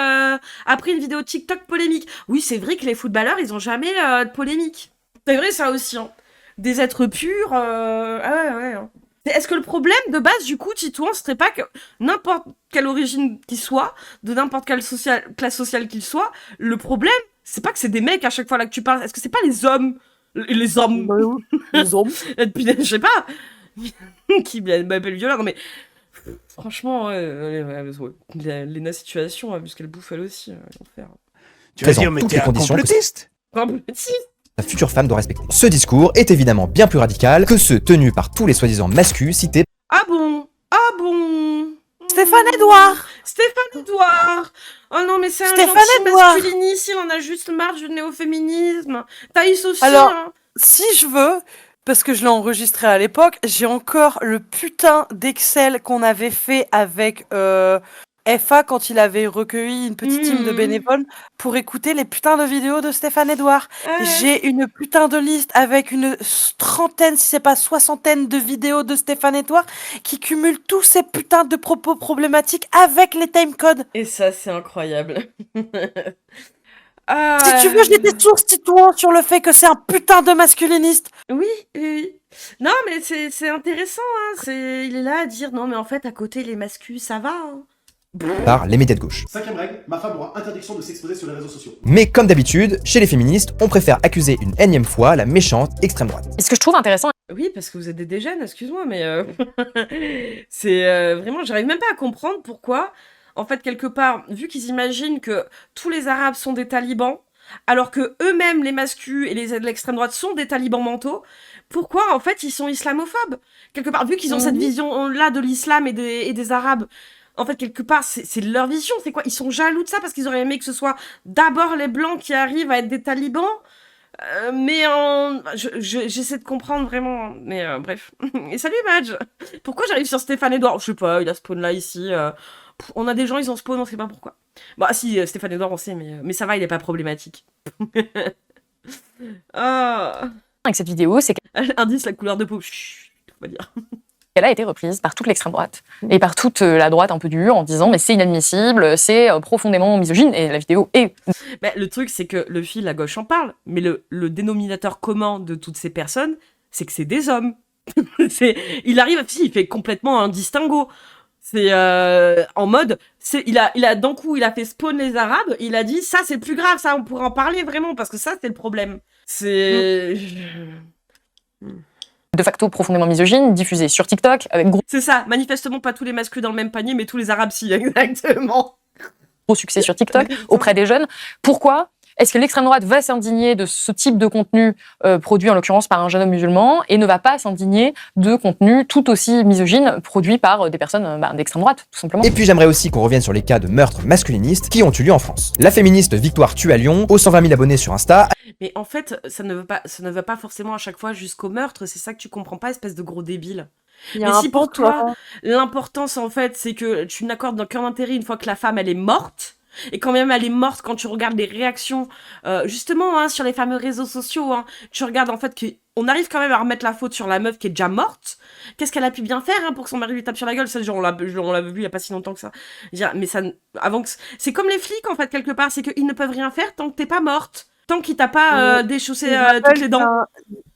après une vidéo TikTok polémique. Oui, c'est vrai que les footballeurs, ils ont jamais de polémique. C'est vrai, ça aussi. Des êtres purs. Ah ouais. Est-ce que le problème de base, du coup, Titouan, ce serait pas que n'importe quelle origine qu'il soit, de n'importe quelle classe sociale qu'il soit, le problème, c'est pas que c'est des mecs à chaque fois là que tu parles. Est-ce que c'est pas les hommes? Les hommes. Les hommes. Je sais pas. Qui m'appelle violeur, non mais. Franchement, Lena Situation, vu ce qu'elle bouffe elle aussi, l'enfer. Tu vas dire, mais t'es un complotiste. Complotiste. La future femme doit respecter. Ce discours est évidemment bien plus radical que ceux tenus par tous les soi-disant masculins cités. Ah bon? Stéphane Edouard. Oh non, mais c'est un Stéphane gentil Edouard. masculiniste, il en a juste marre du néo-féminisme. Thaïs aussi. Alors, si je veux, parce que je l'ai enregistré à l'époque, j'ai encore le putain d'Excel qu'on avait fait avec FA quand il avait recueilli une petite team de bénévoles pour écouter les putains de vidéos de Stéphane Edouard. J'ai une putain de liste avec une trentaine, si c'est pas soixantaine de vidéos de Stéphane Edouard qui cumulent tous ces putains de propos problématiques avec les timecodes. Et ça, c'est incroyable. Si tu veux, j'ai des sources, Titouan, sur le fait que c'est un putain de masculiniste. Oui. Non, mais c'est intéressant, il est là à dire, non, mais en fait, à côté, les masculins, ça va, par les médias de gauche. 5e règle, ma femme aura interdiction de s'exposer sur les réseaux sociaux. Mais comme d'habitude, chez les féministes, on préfère accuser une énième fois la méchante extrême droite. Et ce que je trouve intéressant... Oui, parce que vous êtes des dégènes, excuse-moi, mais c'est vraiment, j'arrive même pas à comprendre pourquoi, en fait, quelque part, vu qu'ils imaginent que tous les Arabes sont des talibans, alors que eux-mêmes, les masculins et les de l'extrême droite sont des talibans mentaux, pourquoi, en fait, ils sont islamophobes? Quelque part, vu qu'ils ont cette vision-là de l'islam et des Arabes, en fait, quelque part, c'est leur vision. C'est quoi? Ils sont jaloux de ça parce qu'ils auraient aimé que ce soit d'abord les Blancs qui arrivent à être des talibans. Mais j'essaie de comprendre vraiment. Mais bref. Et salut Madge. Pourquoi j'arrive sur Stéphane Edouard? Je sais pas, il a spawn là ici. On a des gens, ils ont spawn, on sait pas pourquoi. Bah si, Stéphane Edouard, on sait, mais ça va, il est pas problématique. Avec cette vidéo, c'est que... Indice, la couleur de peau. Chut, on va dire. Elle a été reprise par toute l'extrême droite et par toute la droite un peu dure en disant mais c'est inadmissible, c'est profondément misogyne et la vidéo est... Le truc c'est que le fil, la gauche en parle, mais le dénominateur commun de toutes ces personnes, c'est que c'est des hommes. Il arrive, il fait complètement un distinguo. C'est en mode, il a d'un coup, il a fait spawn les Arabes, il a dit ça c'est plus grave, ça on pourra en parler vraiment parce que ça c'est le problème. C'est de facto profondément misogyne, diffusée sur TikTok avec c'est ça, manifestement pas tous les masculins dans le même panier, mais tous les Arabes si, exactement. Gros succès sur TikTok auprès des jeunes. Pourquoi est-ce que l'extrême droite va s'indigner de ce type de contenu produit en l'occurrence par un jeune homme musulman et ne va pas s'indigner de contenu tout aussi misogyne produit par des personnes d'extrême droite, tout simplement. Et puis j'aimerais aussi qu'on revienne sur les cas de meurtres masculinistes qui ont eu lieu en France. La féministe Victoire tue à Lyon, aux 120 000 abonnés sur Insta. Mais en fait, ça ne va pas forcément à chaque fois jusqu'au meurtre, c'est ça que tu comprends pas, espèce de gros débile. Mais si pour toi, l'importance en fait, c'est que tu n'accordes d'aucun intérêt une fois que la femme elle est morte, et quand même elle est morte, quand tu regardes les réactions, justement sur les fameux réseaux sociaux, tu regardes en fait qu'on arrive quand même à remettre la faute sur la meuf qui est déjà morte. Qu'est-ce qu'elle a pu bien faire pour que son mari lui tape sur la gueule? Ça, genre, on l'a vu il y a pas si longtemps que ça. Mais ça, avant que c'est comme les flics en fait quelque part, c'est qu'ils ne peuvent rien faire tant que t'es pas morte, tant qu'il t'a pas déchaussé toutes les dents.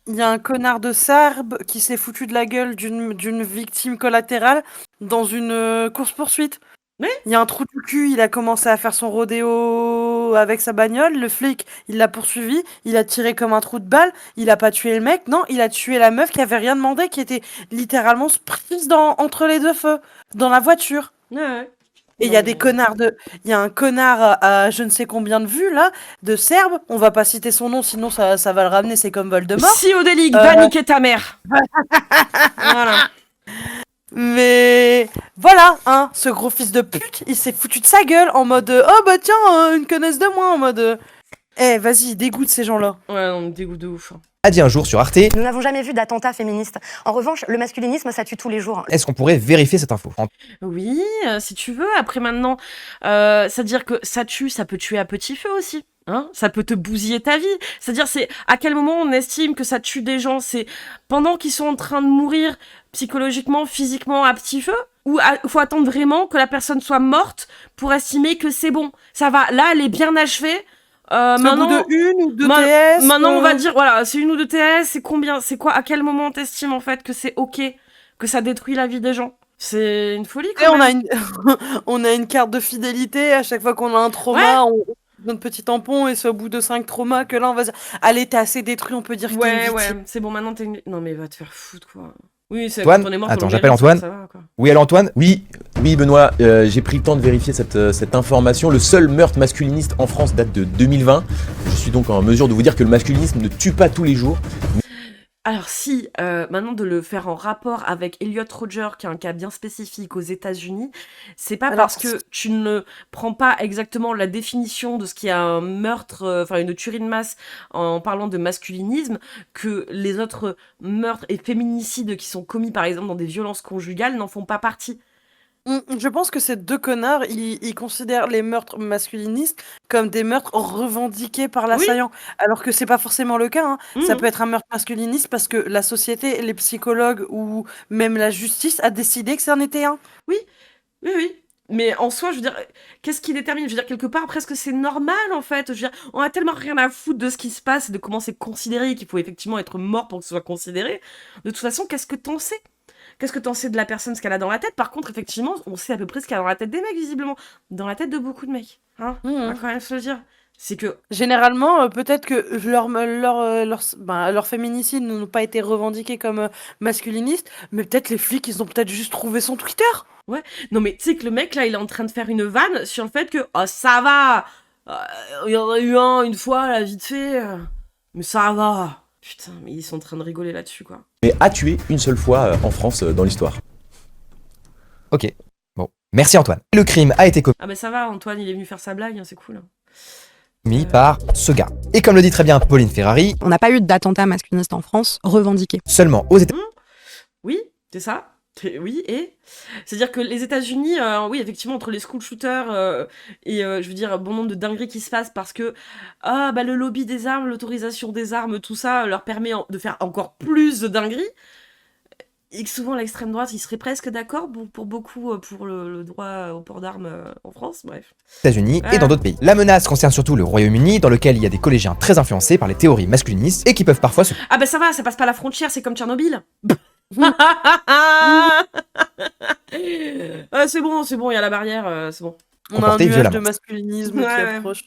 Il y a un connard de Serbe qui s'est foutu de la gueule d'une victime collatérale dans une course-poursuite. Oui. Il y a un trou du cul, il a commencé à faire son rodéo avec sa bagnole, le flic, il l'a poursuivi, il a tiré comme un trou de balle, il a pas tué le mec, non, il a tué la meuf qui avait rien demandé, qui était littéralement prise entre les deux feux, dans la voiture. Ouais. Et il y a des connards il y a un connard à je ne sais combien de vues, là, de Serbe, on va pas citer son nom, sinon ça va le ramener, c'est comme Voldemort. Si Odélique, va niquer ta mère. Voilà. Mais voilà, ce gros fils de pute, il s'est foutu de sa gueule en mode oh bah tiens, une connaisse de moi, en mode vas-y, dégoûte ces gens-là. Ouais, on me dégoûte de ouf. A dit un jour sur Arte. Nous n'avons jamais vu d'attentat féministe. En revanche, le masculinisme, ça tue tous les jours. Est-ce qu'on pourrait vérifier cette info? Oui, si tu veux. Après maintenant, c'est-à-dire que ça tue, ça peut tuer à petit feu aussi. Ça peut te bousiller ta vie. C'est-à-dire, c'est à quel moment on estime que ça tue des gens? C'est pendant qu'ils sont en train de mourir psychologiquement, physiquement à petit feu? Ou faut attendre vraiment que la personne soit morte pour estimer que c'est bon? Ça va, là, elle est bien achevée. Maintenant, de une ou deux TS. Maintenant, on va dire, voilà, c'est une ou deux TS, c'est combien? C'est quoi? À quel moment t'estimes en fait que c'est ok, que ça détruit la vie des gens? C'est une folie quand même. On a une carte de fidélité à chaque fois qu'on a un trauma. Ouais. Notre petit tampon et c'est au bout de 5 traumas que là on va dire allez t'es assez détruit, on peut dire que t'es une victime. Ouais, c'est bon, maintenant t'es une... Non mais va te faire foutre quoi. Oui, c'est Antoine, quand on est mort, attends, on j'appelle mérite, Antoine. ça va, quoi. Oui, alors Antoine? Oui, Benoît, j'ai pris le temps de vérifier cette information. Le seul meurtre masculiniste en France date de 2020. Je suis donc en mesure de vous dire que le masculinisme ne tue pas tous les jours. Alors si, maintenant de le faire en rapport avec Elliot Rodger, qui est un cas bien spécifique aux États-Unis, c'est pas parce que tu ne prends pas exactement la définition de ce qui est un meurtre, enfin une tuerie de masse en parlant de masculinisme, que les autres meurtres et féminicides qui sont commis par exemple dans des violences conjugales n'en font pas partie. Je pense que ces deux connards, ils considèrent les meurtres masculinistes comme des meurtres revendiqués par l'assaillant. Alors que c'est pas forcément le cas. Ça peut être un meurtre masculiniste parce que la société, les psychologues ou même la justice a décidé que c'en était un. Oui. Mais en soi, je veux dire, qu'est-ce qui détermine? Je veux dire, quelque part, presque c'est normal, en fait. Je veux dire, on a tellement rien à foutre de ce qui se passe et de comment c'est considéré, qu'il faut effectivement être mort pour que ce soit considéré. De toute façon, qu'est-ce que t'en sais? Qu'est-ce que t'en sais de la personne, ce qu'elle a dans la tête? Par contre, effectivement, on sait à peu près ce qu'il y a dans la tête des mecs, visiblement. Dans la tête de beaucoup de mecs. On va quand même se le dire. C'est que... Généralement, peut-être que leurs féminicides n'ont pas été revendiqués comme masculinistes, mais peut-être les flics, ils ont peut-être juste trouvé son Twitter. Ouais, non mais tu sais que le mec, là, il est en train de faire une vanne sur le fait que « Oh, ça va, il y en a eu un, une fois, là, vite fait, mais ça va. » Putain, mais ils sont en train de rigoler là-dessus, quoi. Mais a tué une seule fois en France dans l'histoire. Ok, bon. Merci Antoine. Le crime a été commis Ah bah ça va, Antoine, il est venu faire sa blague, c'est cool. par ce gars. Et comme le dit très bien Pauline Ferrari, on n'a pas eu d'attentat masculiniste en France revendiqué. Seulement aux États-Unis. Oui, c'est ça. Oui, et c'est-à-dire que les États-Unis, oui, effectivement, entre les school shooters et je veux dire, un bon nombre de dingueries qui se passent parce que le lobby des armes, l'autorisation des armes, tout ça leur permet de faire encore plus de dingueries. et que souvent l'extrême droite, il serait presque d'accord pour beaucoup pour le droit au port d'armes en France, bref. États-Unis et dans d'autres pays. La menace concerne surtout le Royaume-Uni, dans lequel il y a des collégiens très influencés par les théories masculinistes et qui peuvent parfois se... Ah bah ça va, ça passe pas la frontière, c'est comme Tchernobyl. C'est bon, il y a la barrière, c'est bon. On a un nuage de masculinisme qui approche.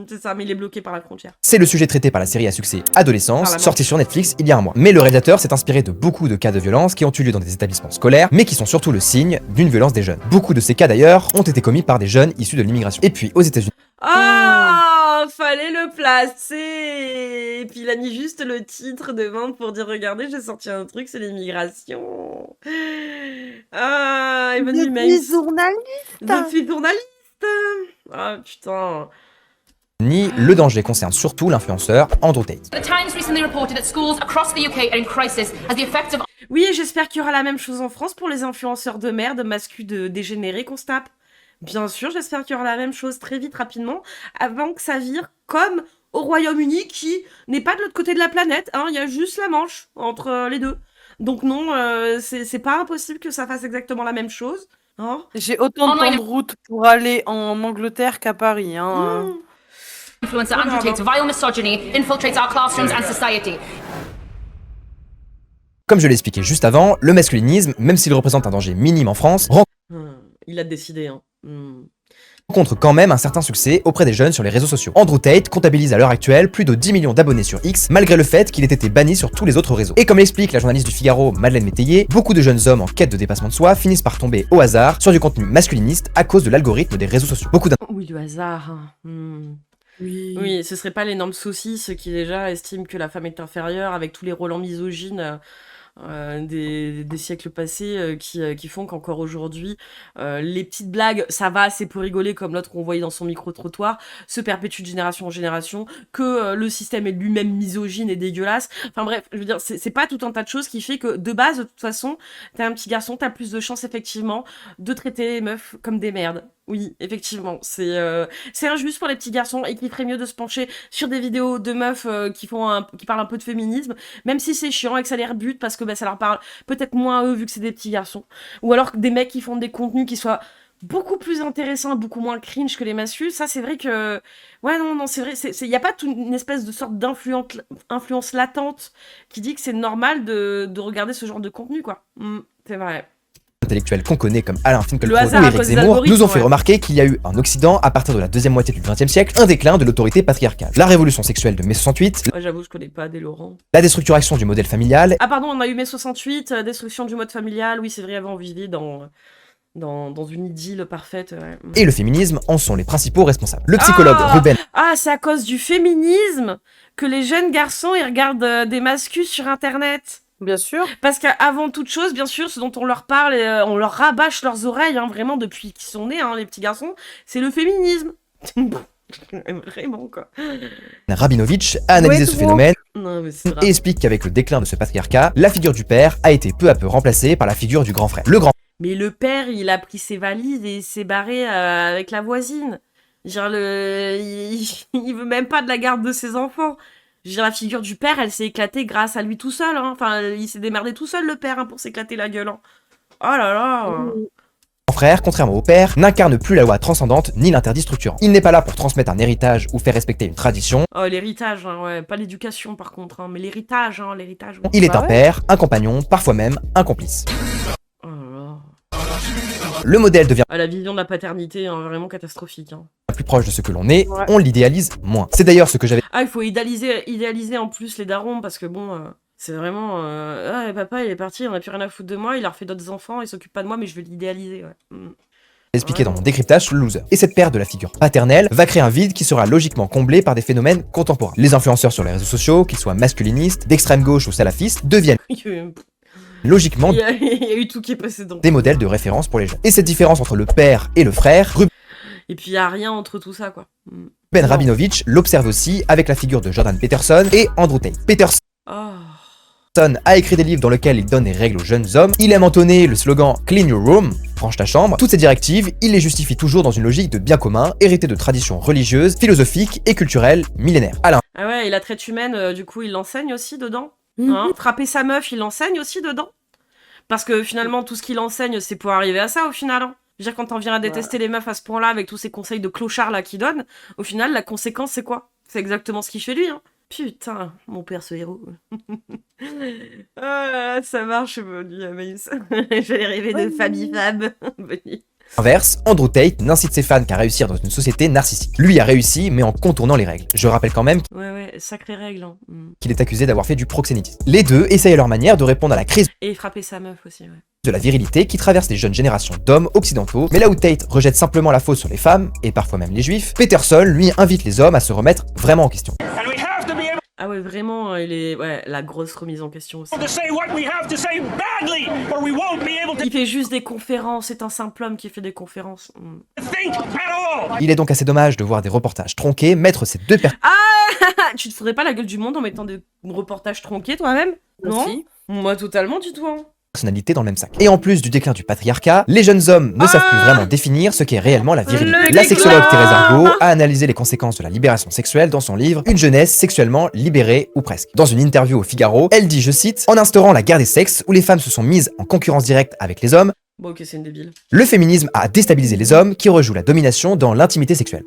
C'est ça, mais il est bloqué par la frontière. C'est le sujet traité par la série à succès Adolescence, sortie sur Netflix il y a un mois. Mais le réalisateur s'est inspiré de beaucoup de cas de violence qui ont eu lieu dans des établissements scolaires, mais qui sont surtout le signe d'une violence des jeunes. Beaucoup de ces cas d'ailleurs ont été commis par des jeunes issus de l'immigration. Et puis aux États-Unis. Ah, fallait le placer. Et puis il a mis juste le titre devant pour dire regardez, j'ai sorti un truc, c'est l'immigration. Ah, est venu Depuis journaliste. Ah putain. Le danger concerne surtout l'influenceur Andrew Tate. Oui, et j'espère qu'il y aura la même chose en France pour les influenceurs de merde, masculins dégénérés qu'on se tape. Bien sûr, j'espère qu'il y aura la même chose très vite, rapidement, avant que ça vire comme au Royaume-Uni, qui n'est pas de l'autre côté de la planète, hein, il y a juste la Manche entre les deux. Donc non, c'est pas impossible que ça fasse exactement la même chose. Hein. J'ai autant de temps de route pour aller en Angleterre qu'à Paris. Hein. Influencer Andrew Tate's vile misogyny infiltrates our classrooms and society. Comme je l'ai expliqué juste avant, le masculinisme, même s'il représente un danger minime en France, il a décidé. Hein. rencontre quand même un certain succès auprès des jeunes sur les réseaux sociaux. Andrew Tate comptabilise à l'heure actuelle plus de 10 millions d'abonnés sur X, malgré le fait qu'il ait été banni sur tous les autres réseaux. Et comme l'explique la journaliste du Figaro Madeleine Métayer, beaucoup de jeunes hommes en quête de dépassement de soi finissent par tomber au hasard sur du contenu masculiniste à cause de l'algorithme des réseaux sociaux. Oui, le hasard. Oui, ce serait pas l'énorme saucisse qui déjà estime que la femme est inférieure avec tous les relents misogynes des siècles passés qui font qu'encore aujourd'hui les petites blagues, ça va, c'est pour rigoler, comme l'autre qu'on voyait dans son micro-trottoir, se perpétuent de génération en génération, que le système est lui-même misogyne et dégueulasse. Enfin bref, je veux dire, c'est pas tout un tas de choses qui fait que de base, de toute façon, t'es un petit garçon, t'as plus de chances effectivement de traiter les meufs comme des merdes. Oui, effectivement, c'est injuste pour les petits garçons et qu'il ferait mieux de se pencher sur des vidéos de meufs qui parlent un peu de féminisme, même si c'est chiant et que ça les rebute parce que ça leur parle peut-être moins à eux vu que c'est des petits garçons. Ou alors des mecs qui font des contenus qui soient beaucoup plus intéressants, beaucoup moins cringe que les masculins. Ça, c'est vrai que... Ouais, non, c'est vrai, il n'y a pas une espèce de sorte d'influence latente qui dit que c'est normal de regarder ce genre de contenu, quoi. C'est vrai. Intellectuels qu'on connaît comme Alain Finkielkraut ou Éric Zemmour nous ont fait remarquer qu'il y a eu en Occident, à partir de la deuxième moitié du XXe siècle, un déclin de l'autorité patriarcale. La révolution sexuelle de mai 68, j'avoue, je connais pas des Laurent. La déstructuration du modèle familial. Ah pardon, on a eu mai 68, destruction du mode familial, oui c'est vrai, avant on vivait dans une idylle parfaite. Ouais. Et le féminisme en sont les principaux responsables. Le psychologue Ruben... Ah, c'est à cause du féminisme que les jeunes garçons ils regardent des mascus sur internet. Bien sûr. Parce qu'avant toute chose, bien sûr, ce dont on leur parle, on leur rabâche leurs oreilles, hein, vraiment, depuis qu'ils sont nés, hein, les petits garçons, c'est le féminisme. Vraiment, quoi. Rabinovitch a analysé ce phénomène et explique qu'avec le déclin de ce patriarcat, la figure du père a été peu à peu remplacée par la figure du grand frère. Le grand... Mais le père, il a pris ses valises et s'est barré avec la voisine. Genre, il veut même pas de la garde de ses enfants. Je veux dire, la figure du père, elle s'est éclatée grâce à lui tout seul. Hein. Enfin, il s'est démerdé tout seul, le père, hein, pour s'éclater la gueule. Hein. Oh là là. Mon frère, contrairement au père, n'incarne plus la loi transcendante ni l'interdit structurant. Il n'est pas là pour transmettre un héritage ou faire respecter une tradition. Oh, l'héritage, hein, ouais. Pas l'éducation, par contre. Hein, mais l'héritage, hein, l'héritage. Ouais. Il est un père, un compagnon, parfois même un complice. Oh là là. Le modèle devient... La vision de la paternité, hein, vraiment catastrophique. Hein. Plus proche de ce que l'on est, on l'idéalise moins. C'est d'ailleurs ce que j'avais... Ah, il faut idéaliser en plus les darons, parce que bon, c'est vraiment... Ah, papa, il est parti, on a plus rien à foutre de moi, il a refait d'autres enfants, il s'occupe pas de moi, mais je vais l'idéaliser, ouais. Expliqué dans mon décryptage sur le loser. Et cette perte de la figure paternelle va créer un vide qui sera logiquement comblé par des phénomènes contemporains. Les influenceurs sur les réseaux sociaux, qu'ils soient masculinistes, d'extrême gauche ou salafistes, deviennent... logiquement, il y a eu tout qui est passé dans... des modèles de référence pour les jeunes. Et cette différence entre le père et le frère... Et puis il n'y a rien entre tout ça, quoi. Ben Rabinovitch l'observe aussi avec la figure de Jordan Peterson et Andrew Tate. Peterson a écrit des livres dans lesquels il donne des règles aux jeunes hommes. Il aime entonner le slogan « Clean your room », range ta chambre. Toutes ces directives, il les justifie toujours dans une logique de bien commun, héritée de traditions religieuses, philosophiques et culturelles millénaires. Alain. Ah ouais, et la traite humaine, du coup, il l'enseigne aussi dedans. Hein. Frapper sa meuf, il l'enseigne aussi dedans. Parce que finalement, tout ce qu'il enseigne, c'est pour arriver à ça, au final. Hein. Je veux dire, quand on vient à détester les meufs à ce point-là, avec tous ces conseils de clochard là qu'il donne, au final, la conséquence, c'est quoi? C'est exactement ce qu'il fait lui. Hein. Putain, mon père, ce héros. Ah, ça marche, bonne Maïs. J'allais rêver de famille fab. Inverse, Andrew Tate n'incite ses fans qu'à réussir dans une société narcissique. Lui a réussi, mais en contournant les règles. Je rappelle quand même Ouais, sacrée règle. Hein. qu'il est accusé d'avoir fait du proxénétisme. Les deux essayent à leur manière de répondre à la crise Et frapper sa meuf aussi, ouais. de la virilité qui traverse les jeunes générations d'hommes occidentaux, mais là où Tate rejette simplement la faute sur les femmes, et parfois même les juifs, Peterson, lui, invite les hommes à se remettre vraiment en question. Ah ouais, vraiment, il est... Ouais, la grosse remise en question aussi. Il fait juste des conférences, c'est un simple homme qui fait des conférences. Il est donc assez dommage de voir des reportages tronqués mettre ces deux Ah Tu te ferais pas la gueule du monde en mettant des reportages tronqués toi-même? Non Si. Moi totalement du tout. Hein. personnalités dans le même sac. Et en plus du déclin du patriarcat, les jeunes hommes ne savent plus vraiment définir ce qu'est réellement la virilité. La sexologue Thérèse Argot a analysé les conséquences de la libération sexuelle dans son livre Une jeunesse sexuellement libérée ou presque. Dans une interview au Figaro, elle dit, je cite, en instaurant la guerre des sexes où les femmes se sont mises en concurrence directe avec les hommes, Bon ok, c'est une débile. le féminisme a déstabilisé les hommes qui rejouent la domination dans l'intimité sexuelle.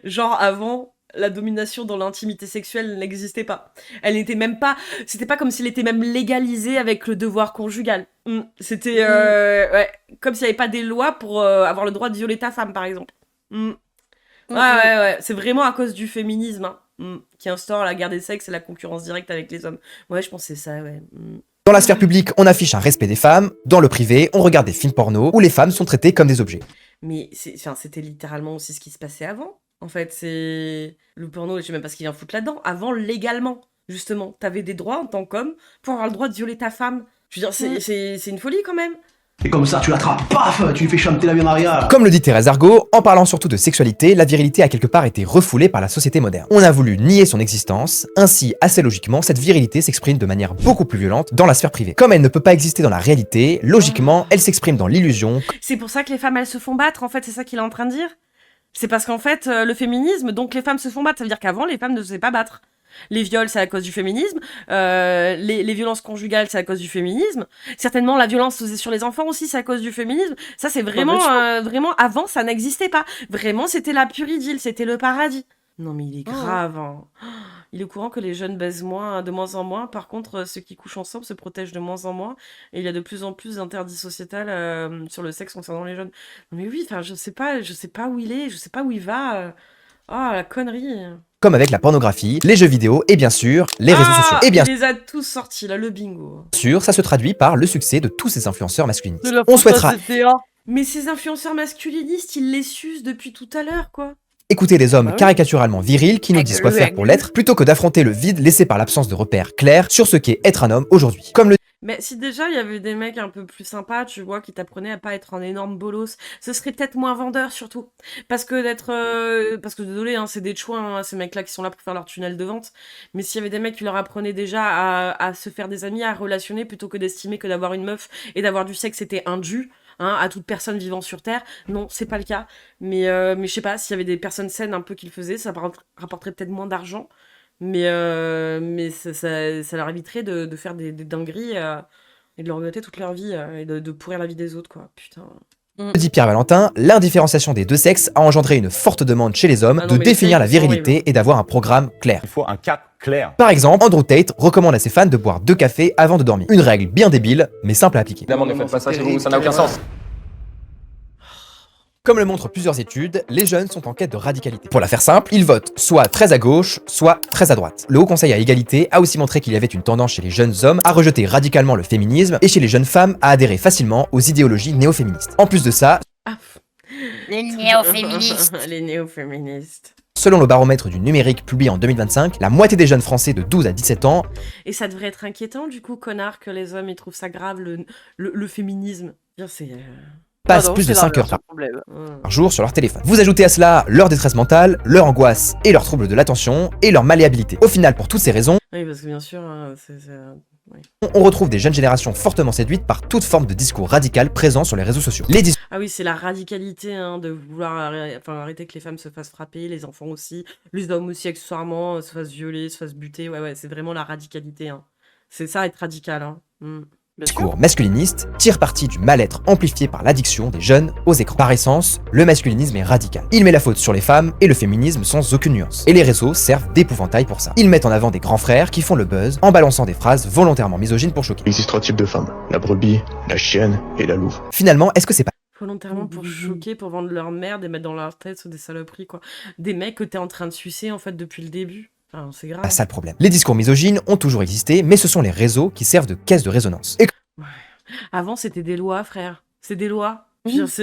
Genre avant, la domination dans l'intimité sexuelle n'existait pas. Elle n'était même pas... C'était pas comme s'il était même légalisé avec le devoir conjugal. C'était ouais, comme s'il n'y avait pas des lois pour avoir le droit de violer ta femme, par exemple. Ouais. C'est vraiment à cause du féminisme qui instaure la guerre des sexes et la concurrence directe avec les hommes. Ouais, je pense que c'est ça, ouais. Dans la sphère publique, on affiche un respect des femmes. Dans le privé, on regarde des films porno où les femmes sont traitées comme des objets. Mais c'était littéralement aussi ce qui se passait avant. En fait, c'est... Le porno, je sais même pas ce qu'il vient foutre là-dedans. Avant, légalement, justement, t'avais des droits en tant qu'homme pour avoir le droit de violer ta femme. Je veux dire, c'est une folie quand même. Et comme ça, tu l'attrapes, paf, tu lui fais chanter la Via Maria. Comme le dit Thérèse Argot, en parlant surtout de sexualité, la virilité a quelque part été refoulée par la société moderne. On a voulu nier son existence, ainsi, assez logiquement, cette virilité s'exprime de manière beaucoup plus violente dans la sphère privée. Comme elle ne peut pas exister dans la réalité, logiquement, elle s'exprime dans l'illusion. C'est pour ça que les femmes, elles se font battre, en fait, c'est ça qu'il est en train de dire. C'est parce qu'en fait, le féminisme, donc les femmes se font battre. Ça veut dire qu'avant, les femmes ne se faisaient pas battre. Les viols, c'est à cause du féminisme. Les violences conjugales, c'est à cause du féminisme. Certainement, la violence sur les enfants aussi, c'est à cause du féminisme. Ça, c'est vraiment, vraiment, avant, ça n'existait pas. Vraiment, c'était la pure idylle, c'était le paradis. Non, mais il est grave. Hein. Il est au courant que les jeunes baisent de moins en moins. Par contre, ceux qui couchent ensemble se protègent de moins en moins. Et il y a de plus en plus d'interdits sociétals sur le sexe concernant les jeunes. Mais oui, enfin, je sais pas où il est, je sais pas où il va. Oh, la connerie. Comme avec la pornographie, les jeux vidéo et bien sûr, les réseaux sociaux. Et bien il les a tous sortis, là, le bingo. sûr, ça se traduit par le succès de tous ces influenceurs masculinistes. On souhaitera Mais ces influenceurs masculinistes, ils les sucent depuis tout à l'heure, quoi. écouter des hommes caricaturalement virils qui nous disent quoi faire pour l'être, plutôt que d'affronter le vide laissé par l'absence de repères clairs sur ce qu'est être un homme aujourd'hui. Comme le Mais si déjà il y avait des mecs un peu plus sympas, tu vois, qui t'apprenaient à pas être un énorme bolos, ce serait peut-être moins vendeur surtout. Parce que parce que désolé, hein, c'est des chouins, hein, ces mecs-là qui sont là pour faire leur tunnel de vente. Mais s'il y avait des mecs qui leur apprenaient déjà à se faire des amis, à relationner, plutôt que d'estimer que d'avoir une meuf et d'avoir du sexe c'était un dû. Hein, à toute personne vivant sur Terre. Non, c'est pas le cas. Mais je sais pas, s'il y avait des personnes saines un peu qui le faisaient, ça rapporterait peut-être moins d'argent. Mais ça leur éviterait de faire des dingueries et de leur regretter toute leur vie et de pourrir la vie des autres, quoi. Putain. dit Pierre Valentin, l'indifférenciation des deux sexes a engendré une forte demande chez les hommes de définir la virilité et d'avoir un programme clair. Il faut un cap clair. Par exemple, Andrew Tate recommande à ses fans de boire 2 cafés avant de dormir. Une règle bien débile, mais simple à appliquer. Évidemment, ne faites pas ça chez vous, ça n'a aucun sens. Comme le montrent plusieurs études, les jeunes sont en quête de radicalité. Pour la faire simple, ils votent soit très à gauche, soit très à droite. Le Haut Conseil à égalité a aussi montré qu'il y avait une tendance chez les jeunes hommes à rejeter radicalement le féminisme et chez les jeunes femmes à adhérer facilement aux idéologies néo-féministes. En plus de ça, Les néo-féministes. Les néo-féministes. selon le baromètre du numérique publié en 2025, la moitié des jeunes Français de 12 à 17 ans Et ça devrait être inquiétant, du coup, connard, que les hommes ils trouvent ça grave, le féminisme. Bien, c'est... passent plus de 5 heures par jour sur leur téléphone. Vous ajoutez à cela leur détresse mentale, leur angoisse et leurs troubles de l'attention et leur malléabilité. Au final, pour toutes ces raisons, Oui, parce que bien sûr, oui. on retrouve des jeunes générations fortement séduites par toute forme de discours radical présent sur les réseaux sociaux. Les discours Ah oui, c'est la radicalité, hein, de vouloir arrêter que les femmes se fassent frapper, les enfants aussi, les hommes aussi accessoirement se fassent violer, se fassent buter. Ouais, c'est vraiment la radicalité. Hein. C'est ça, être radical. Hein. Discours masculiniste tire parti du mal-être amplifié par l'addiction des jeunes aux écrans. Par essence, le masculinisme est radical. Il met la faute sur les femmes et le féminisme sans aucune nuance. Et les réseaux servent d'épouvantail pour ça. Ils mettent en avant des grands frères qui font le buzz en balançant des phrases volontairement misogynes pour choquer. Il existe 3 types de femmes. La brebis, la chienne et la louve. Finalement, est-ce que c'est pas Volontairement pour choquer, pour vendre leur merde et mettre dans leur tête des saloperies, quoi. Des mecs que t'es en train de sucer, en fait, depuis le début. Enfin, c'est grave. pas ça le problème? Les discours misogynes ont toujours existé, mais ce sont les réseaux qui servent de caisse de résonance. Et Avant, c'était des lois, frère. C'est des lois. Je veux dire,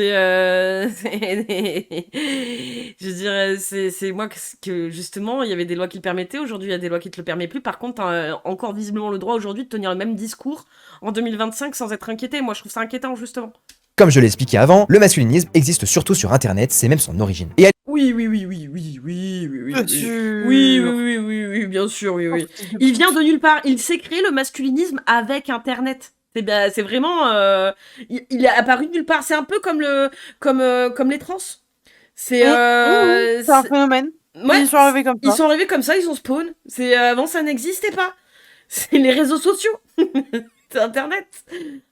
je veux dire, c'est moi que justement, il y avait des lois qui le permettaient. Aujourd'hui, il y a des lois qui te le permettent plus. Par contre, t'as encore visiblement le droit aujourd'hui de tenir le même discours en 2025 sans être inquiété. Moi, je trouve ça inquiétant, justement. Comme je l'ai expliqué avant, le masculinisme existe surtout sur Internet, c'est même son origine. Et Oui, bien sûr, oui. Il vient de nulle part. Il s'est créé le masculinisme avec Internet. C'est vraiment, il est apparu de nulle part. C'est un peu comme les trans. C'est un phénomène. Ouais, ils sont arrivés comme ça. Ils sont arrivés comme ça, ils ont spawn. Avant ça n'existait pas. C'est les réseaux sociaux. C'est Internet.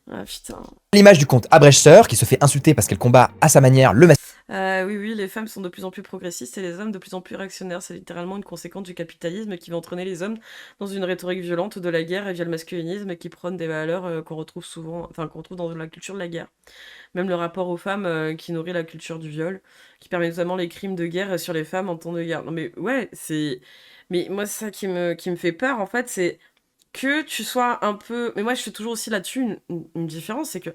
Ah putain. L'image du compte Abrechseur qui se fait insulter parce qu'elle combat à sa manière le oui, les femmes sont de plus en plus progressistes et les hommes de plus en plus réactionnaires. C'est littéralement une conséquence du capitalisme qui va entraîner les hommes dans une rhétorique violente de la guerre et via le masculinisme qui prône des valeurs qu'on retrouve dans la culture de la guerre. Même le rapport aux femmes qui nourrit la culture du viol, qui permet notamment les crimes de guerre sur les femmes en temps de guerre. Non mais ouais, mais moi c'est ça qui me fait peur en fait, c'est que tu sois un peu... Mais moi, je fais toujours aussi là-dessus une différence, c'est que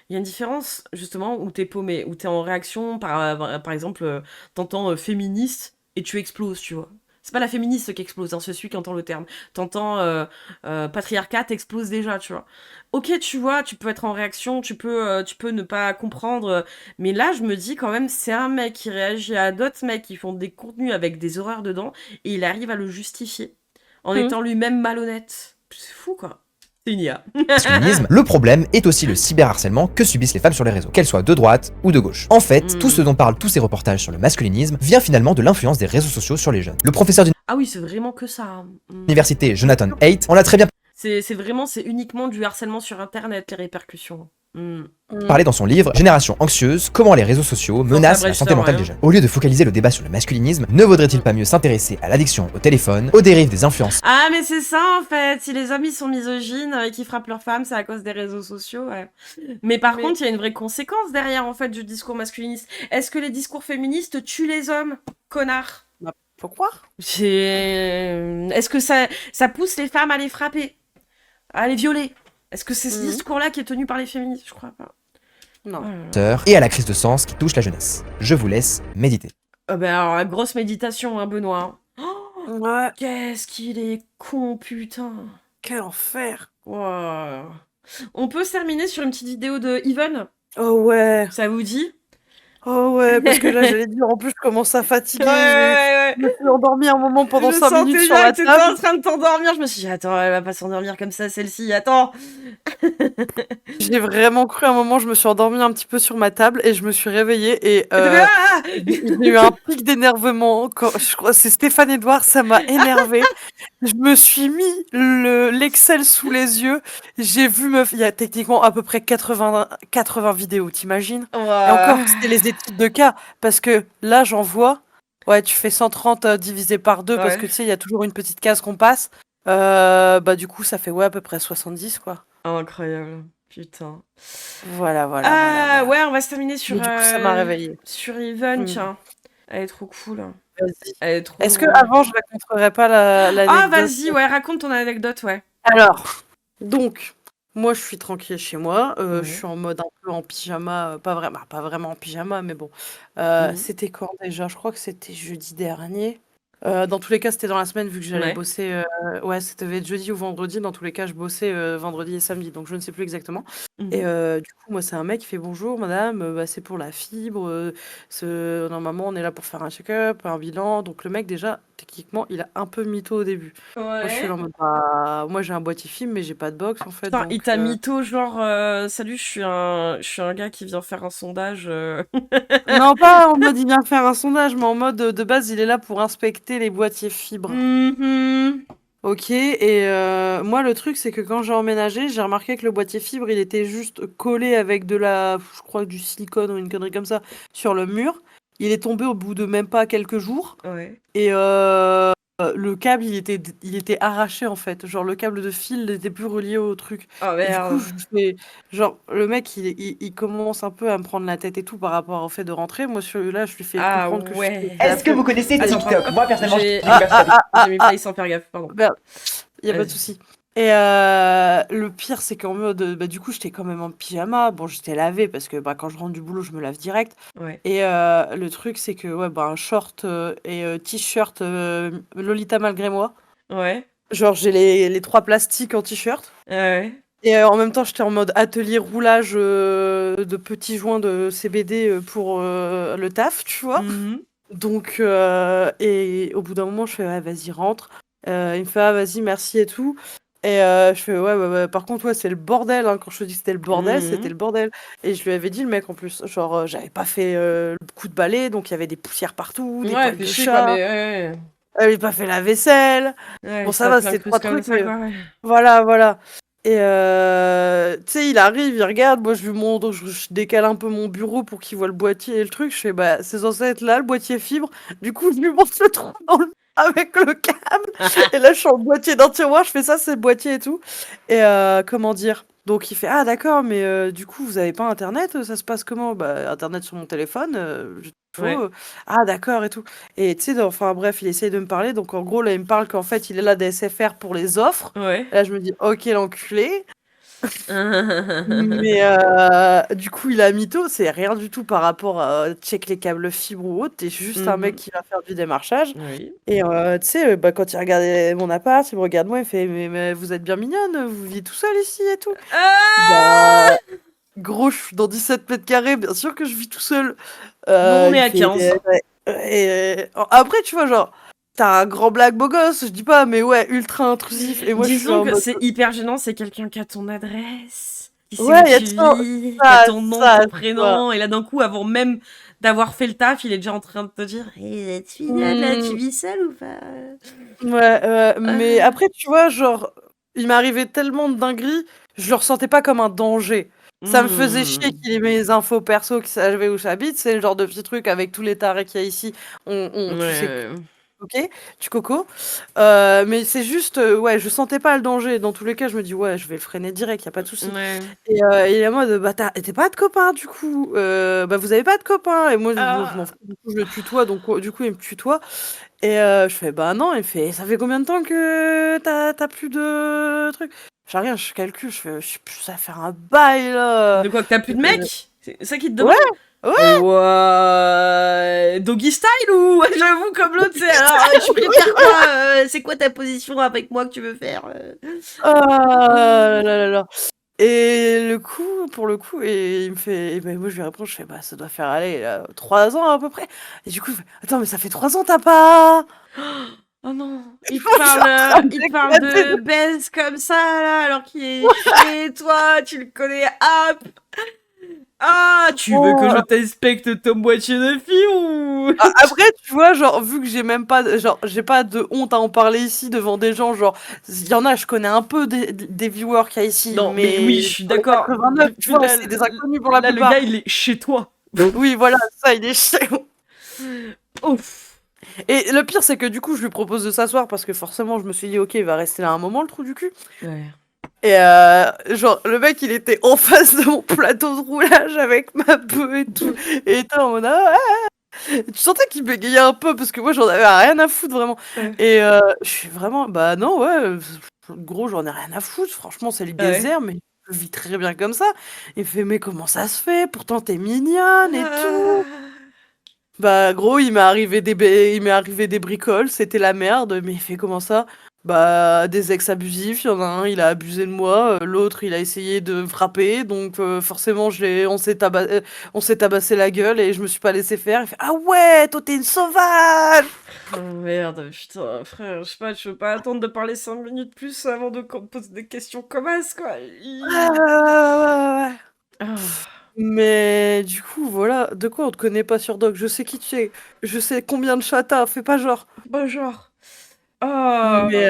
il y a une différence, justement, où t'es paumé, où t'es en réaction, par exemple, t'entends féministe et tu exploses, tu vois. C'est pas la féministe qui explose, hein, c'est celui qui entend le terme. T'entends patriarcat, t'exploses déjà, tu vois. Ok, tu vois, tu peux être en réaction, tu peux ne pas comprendre, mais là, je me dis quand même, c'est un mec qui réagit à d'autres mecs qui font des contenus avec des horreurs dedans, et il arrive à le justifier, en étant lui-même malhonnête. C'est fou, quoi. C'est une IA. masculinisme. Le problème est aussi le cyberharcèlement que subissent les femmes sur les réseaux, qu'elles soient de droite ou de gauche. En fait, tout ce dont parlent tous ces reportages sur le masculinisme vient finalement de l'influence des réseaux sociaux sur les jeunes. Le professeur Ah oui, c'est vraiment que ça. d'université Jonathan Haidt en a très bien C'est uniquement du harcèlement sur Internet, les répercussions. parlé dans son livre Génération anxieuse, comment les réseaux sociaux menacent la santé mentale des jeunes. Au lieu de focaliser le débat sur le masculinisme, ne vaudrait-il pas mieux s'intéresser à l'addiction au téléphone, aux dérives des influences Ah mais c'est ça en fait, si les hommes ils sont misogynes et qu'ils frappent leurs femmes, c'est à cause des réseaux sociaux, ouais. Mais par contre, il y a une vraie conséquence derrière en fait du discours masculiniste. Est-ce que les discours féministes tuent les hommes, connards? Pourquoi? Est-ce que ça pousse les femmes à les frapper, à les violer? Est-ce que c'est ce discours-là qui est tenu par les féministes? Je crois pas. Non. et à la crise de sens qui touche la jeunesse. Je vous laisse méditer. Alors, la grosse méditation, hein, Benoît. Ouais. Qu'est-ce qu'il est con, putain. Quel enfer. Wow. On peut se terminer sur une petite vidéo de Even? Oh ouais. Ça vous dit? Oh ouais, parce que là, j'allais dire, en plus, je commence à fatiguer. Ouais. Je me suis endormie un moment pendant Je 5 minutes sentais sur déjà la que t'étais table. en train de t'endormir. Je me suis dit, attends, elle va pas s'endormir comme ça, celle-ci, attends. J'ai vraiment cru à un moment, je me suis endormie un petit peu sur ma table et je me suis réveillée et j'ai eu un pic d'énervement. Je crois que c'est Stéphane Edouard, ça m'a énervée. Je me suis mis l'Excel sous les yeux. J'ai vu il y a techniquement à peu près 80 vidéos, t'imagines? Et encore, c'était les études de cas parce que là, j'en vois. Ouais, tu fais 130 divisé par 2 parce que tu sais, il y a toujours une petite case qu'on passe. Bah du coup, ça fait à peu près 70 quoi. Incroyable, putain. Voilà. Ouais, on va se terminer sur. Mais du coup, ça m'a réveillée. Sur Even, tiens. Elle est trop cool. Vas-y. Elle est trop. Est-ce que avant je raconterais pas l'anecdote? Ah, vas-y, ouais, raconte ton anecdote, ouais. Alors, donc, moi je suis tranquille chez moi. Je suis en mode un peu en pyjama, pas vraiment en pyjama, mais bon. C'était quand déjà? Je crois que c'était jeudi dernier. Dans tous les cas, c'était dans la semaine vu que j'allais bosser. Ouais, c'était jeudi ou vendredi. Dans tous les cas, je bossais vendredi et samedi, donc je ne sais plus exactement. Et du coup, moi, c'est un mec qui fait bonjour, madame. C'est pour la fibre. Normalement, on est là pour faire un check-up, un bilan. Donc le mec, déjà, techniquement, il a un peu mytho au début. Moi, je suis là en mode, moi, j'ai un boîtier fibre, mais j'ai pas de box en fait. Putain, donc, il t'a mytho, genre, salut, je suis un gars qui vient faire un sondage. Non, pas en mode il vient faire un sondage, mais en mode de base, il est là pour inspecter les boîtiers fibres. OK et moi le truc c'est que quand j'ai emménagé, j'ai remarqué que le boîtier fibre, il était juste collé avec je crois du silicone ou une connerie comme ça, sur le mur. Il est tombé au bout de même pas quelques jours Ouais. et le câble, il était arraché en fait. Genre le câble de fil n'était plus relié au truc. Oh Et du merde. coup, genre le mec, il commence un peu à me prendre la tête et tout par rapport au fait de rentrer. Moi, celui-là, je lui fais Ah comprendre que je ouais. suis Est-ce que vous connaissez Attends, TikTok pardon. Moi, personnellement, J'ai je j'ai mis play sans faire gaffe, pardon. Merde, y a pas de Vas-y. souci. Et le pire, c'est qu'en mode, du coup, j'étais quand même en pyjama. Bon, j'étais lavée parce que quand je rentre du boulot, je me lave direct. Ouais. Et le truc, c'est que un short et t-shirt Lolita malgré moi. Ouais. Genre, j'ai les 3 plastiques en t-shirt. Ouais. Et en même temps, j'étais en mode atelier roulage de petits joints de CBD pour le taf, tu vois. Mhm. Donc, et au bout d'un moment, je fais ouais, vas-y, rentre. Il me fait ah, vas-y, merci et tout. Et je fais ouais, par contre, ouais, c'est le bordel. Hein. Quand je te dis que c'était le bordel, c'était le bordel. Et je lui avais dit, le mec, en plus, genre, j'avais pas fait le coup de balai, donc il y avait des poussières partout, des Ouais, poils fais de chier quoi, chat. mais ouais. J'avais pas fait la vaisselle. Ouais, Bon, si ça t'as va, plein de c'était 3 trucs comme trucs, ça, mais quoi, ouais. voilà. Et tu sais, il arrive, il regarde, moi je lui montre, je décale un peu mon bureau pour qu'il voit le boîtier et le truc. Je fais, c'est censé être là, le boîtier fibre. Du coup, je lui montre le trou avec le câble. Et là, je suis en boîtier d'un tiroir, je fais ça, c'est le boîtier et tout. Et comment dire? Donc il fait, ah d'accord, mais du coup, vous avez pas Internet? Ça se passe comment? Internet sur mon téléphone, Ouais. Ah d'accord et tout. Et tu sais, enfin bref, il essaye de me parler. Donc en gros, là, il me parle qu'en fait, il est là des SFR pour les offres. Ouais. Là, je me dis, ok, l'enculé. Mais du coup, il a mytho, c'est rien du tout par rapport à check les câbles fibres ou autre. T'es juste un mec qui va faire du démarchage. Oui. Et tu sais, quand il regardait mon appart, il me regarde moi, il fait mais vous êtes bien mignonne, vous vivez tout seul ici et tout. Bah, gros, je suis dans 17 mètres carrés, bien sûr que je vis tout seul. Nous, on Il est à fait, 15. et après, tu vois, genre, t'as un grand blague beau gosse, je dis pas, mais ouais, ultra intrusif. Et moi, je suis Disons en que mode. c'est hyper gênant, c'est quelqu'un qui a ton adresse, qui sait Ouais, où y a tu ça, vis, qui ça, a ton nom, ça, ton tu vois. prénom, et là d'un coup, avant même d'avoir fait le taf, il est déjà en train de te dire hey, tu vis seul ou pas? Ouais, mais après, tu vois, genre, il m'arrivait tellement de dingueries, je le ressentais pas comme un danger. Ça me faisait chier qu'il ait mes infos perso, qu'il savait où j'habite. C'est le genre de petit truc avec tous les tarés qu'il y a ici. Tu sais, ok, tu coco. Mais c'est juste, ouais, je sentais pas le danger. Dans tous les cas, je me dis, ouais, je vais le freiner direct, y a pas de souci. Ouais. Et il est en mode, t'es pas de copain, du coup. Vous avez pas de copain. Et moi, je m'en fous, du coup, je le tutoie, donc du coup, il me tutoie. Et je fais, non. Il fait, ça fait combien de temps que t'as plus de trucs? J'ai rien, je calcule, je sais plus, ça va faire un bail, là. De quoi, que t'as plus de mec? C'est ça qui te demande? Ouais. Ouais. Doggy style ou j'avoue comme l'autre, c'est alors je préfère quoi? C'est quoi ta position avec moi que tu veux faire? Ah là. Et pour le coup, et il me fait, et moi je lui réponds, je fais, ça doit faire aller 3 ans à peu près. Et du coup, il fait, attends, mais ça fait 3 ans, t'as pas. Oh non, il te parle de baise comme ça là, alors qu'il est chez toi, tu le connais, hop. Ah, tu veux que je t'inspecte ton boîtier de filles ou... Après, tu vois, genre, vu que j'ai même pas, genre, j'ai pas de honte à en parler ici devant des gens, genre, il y en a, je connais un peu des viewers qu'il y a ici, non, mais oui, je suis d'accord. 89, tu vois, c'est des inconnus pour la plupart. Le gars, il est chez toi. Oui, voilà, ça, il est chez moi. Ouf. Et le pire, c'est que du coup, je lui propose de s'asseoir parce que forcément, je me suis dit, ok, il va rester là un moment, le trou du cul. Ouais. Et genre, le mec, il était en face de mon plateau de roulage avec ma bœuf et tout. Et il était en mode, tu sentais qu'il bégayait un peu parce que moi, j'en avais rien à foutre, vraiment. Ouais. Et je suis vraiment, non, ouais, gros, j'en ai rien à foutre. Franchement, c'est le désert, mais je vis très bien comme ça. Il fait, mais comment ça se fait? Pourtant, t'es mignonne et tout. Gros, il m'est arrivé des bricoles, c'était la merde, mais il fait comment ça? Des ex abusifs, il y en a un, il a abusé de moi, l'autre, il a essayé de me frapper, donc forcément, on s'est tabassé la gueule et je me suis pas laissé faire. Il fait, ah ouais, toi t'es une sauvage! Oh merde, putain, frère, je sais pas, je veux pas attendre de parler 5 minutes plus avant qu'on te pose des questions comme ça, quoi. Ouais. Ah. Mais du coup, voilà, de quoi on te connaît pas sur Doc? Je sais qui tu es, je sais combien de chats t'as, fais pas genre. Pas genre. Oh. Mais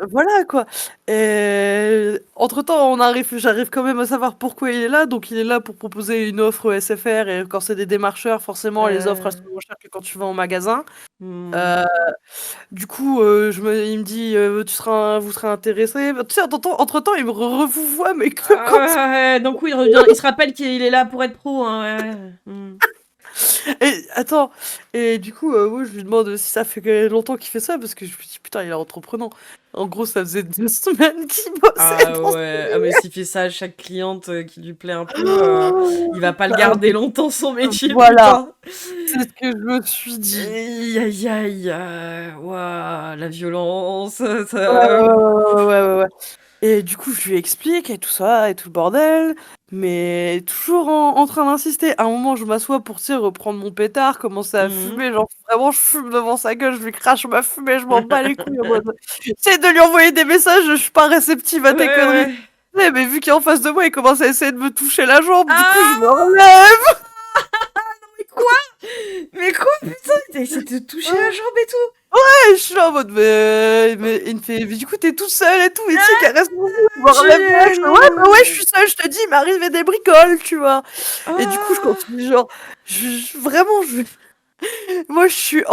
voilà quoi. Et entre-temps, j'arrive quand même à savoir pourquoi il est là. Donc il est là pour proposer une offre SFR et quand c'est des démarcheurs, forcément les offres restent moins chères que quand tu vas en magasin. Du coup, il me dit vous serez intéressé. Tu sais, entre-temps, il me revoit, mais que quand. Ouais, donc oui, il revient. Il se rappelle qu'il est là pour être pro. Hein, ouais. Et attends, et du coup, je lui demande si ça fait longtemps qu'il fait ça, parce que je me dis, putain, il est entreprenant. En gros, ça faisait 2 semaines qu'il bossait dans ouais. Mais s'il fait ça à chaque cliente qui lui plaît un peu, il va pas le garder longtemps, son métier. Voilà. C'est ce que je me suis dit. Aïe, aïe, waouh, la violence. Ouais. Et du coup, je lui explique et tout ça, et tout le bordel, mais toujours en train d'insister. À un moment, je m'assois pour, tu sais, reprendre mon pétard, commencer à fumer, genre vraiment, je fume devant sa gueule, je lui crache ma fumée, je m'en bats les couilles. En mode, j'essaie de lui envoyer des messages, je suis pas réceptive à tes conneries. Ouais, mais vu qu'il est en face de moi, il commence à essayer de me toucher la jambe, du coup, je me relève. Mais quoi, putain, il essayé de te toucher la jambe et tout. Ouais, je suis là en mode, mais il me fait, mais du coup, t'es toute seule et tout, et tu sais, caresse mon cou, je me relève pas, je fais, ouais, je suis seule, je te dis, il m'arrive des bricoles, tu vois. Et du coup, je continue, genre, moi, je suis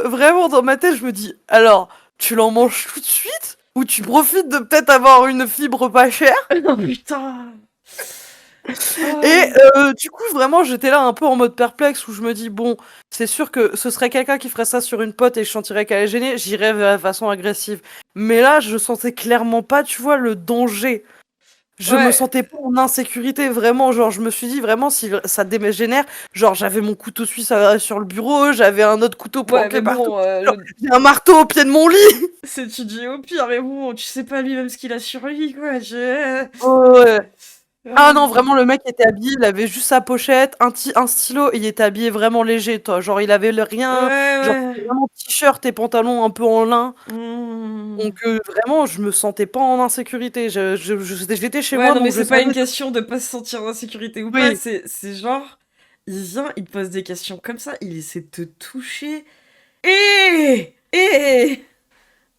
vraiment dans ma tête, je me dis, alors, tu l'en manges tout de suite, ou tu profites de peut-être avoir une fibre pas chère? Oh putain. Et du coup, vraiment, j'étais là un peu en mode perplexe où je me dis, bon, c'est sûr que ce serait quelqu'un qui ferait ça sur une pote et je sentirais qu'elle est gênée, j'irais de la façon agressive. Mais là, je sentais clairement pas, tu vois, le danger. Je me sentais pas en insécurité, vraiment. Genre, je me suis dit, vraiment, si ça dégénère, genre, j'avais mon couteau suisse sur le bureau, j'avais un autre couteau planqué partout. J'ai un marteau au pied de mon lit. C'est tu dis au pire, mais bon, tu sais pas lui-même ce qu'il a sur lui, quoi. Ouais. Ah non, vraiment, le mec était habillé, il avait juste sa pochette, un stylo, et il était habillé vraiment léger, toi. Genre, il avait rien, genre, vraiment t-shirt et pantalon un peu en lin. Donc, vraiment, je me sentais pas en insécurité. J'étais chez moi. Non, donc mais je c'est pas savais une question de pas se sentir en insécurité ou pas, c'est genre, il vient, il te pose des questions comme ça, il essaie de te toucher.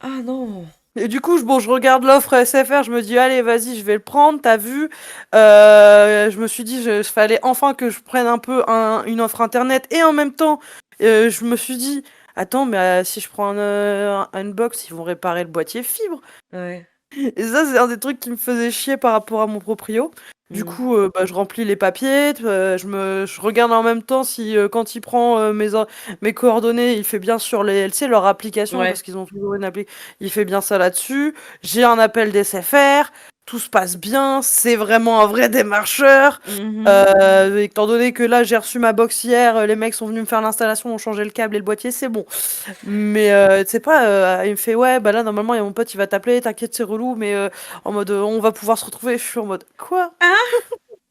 Ah non. Et du coup, je regarde l'offre SFR, je me dis, allez, vas-y, je vais le prendre, t'as vu. Je me suis dit, il fallait enfin que je prenne un peu une offre internet. Et en même temps, je me suis dit, attends, mais si je prends une box, ils vont réparer le boîtier fibre. Ouais. Et ça, c'est un des trucs qui me faisait chier par rapport à mon proprio. Du coup, je remplis les papiers, je regarde en même temps si quand il prend mes coordonnées, il fait bien sur leur application, parce qu'ils ont toujours une appli, il fait bien ça là-dessus. J'ai un appel d'SFR, tout se passe bien, c'est vraiment un vrai démarcheur. Étant donné que là, j'ai reçu ma box hier, les mecs sont venus me faire l'installation, ont changé le câble et le boîtier, c'est bon. Mais tu sais pas, il me fait, ouais, bah là, normalement, il y a mon pote, il va t'appeler, t'inquiète, c'est relou, mais en mode, on va pouvoir se retrouver. Je suis en mode, quoi?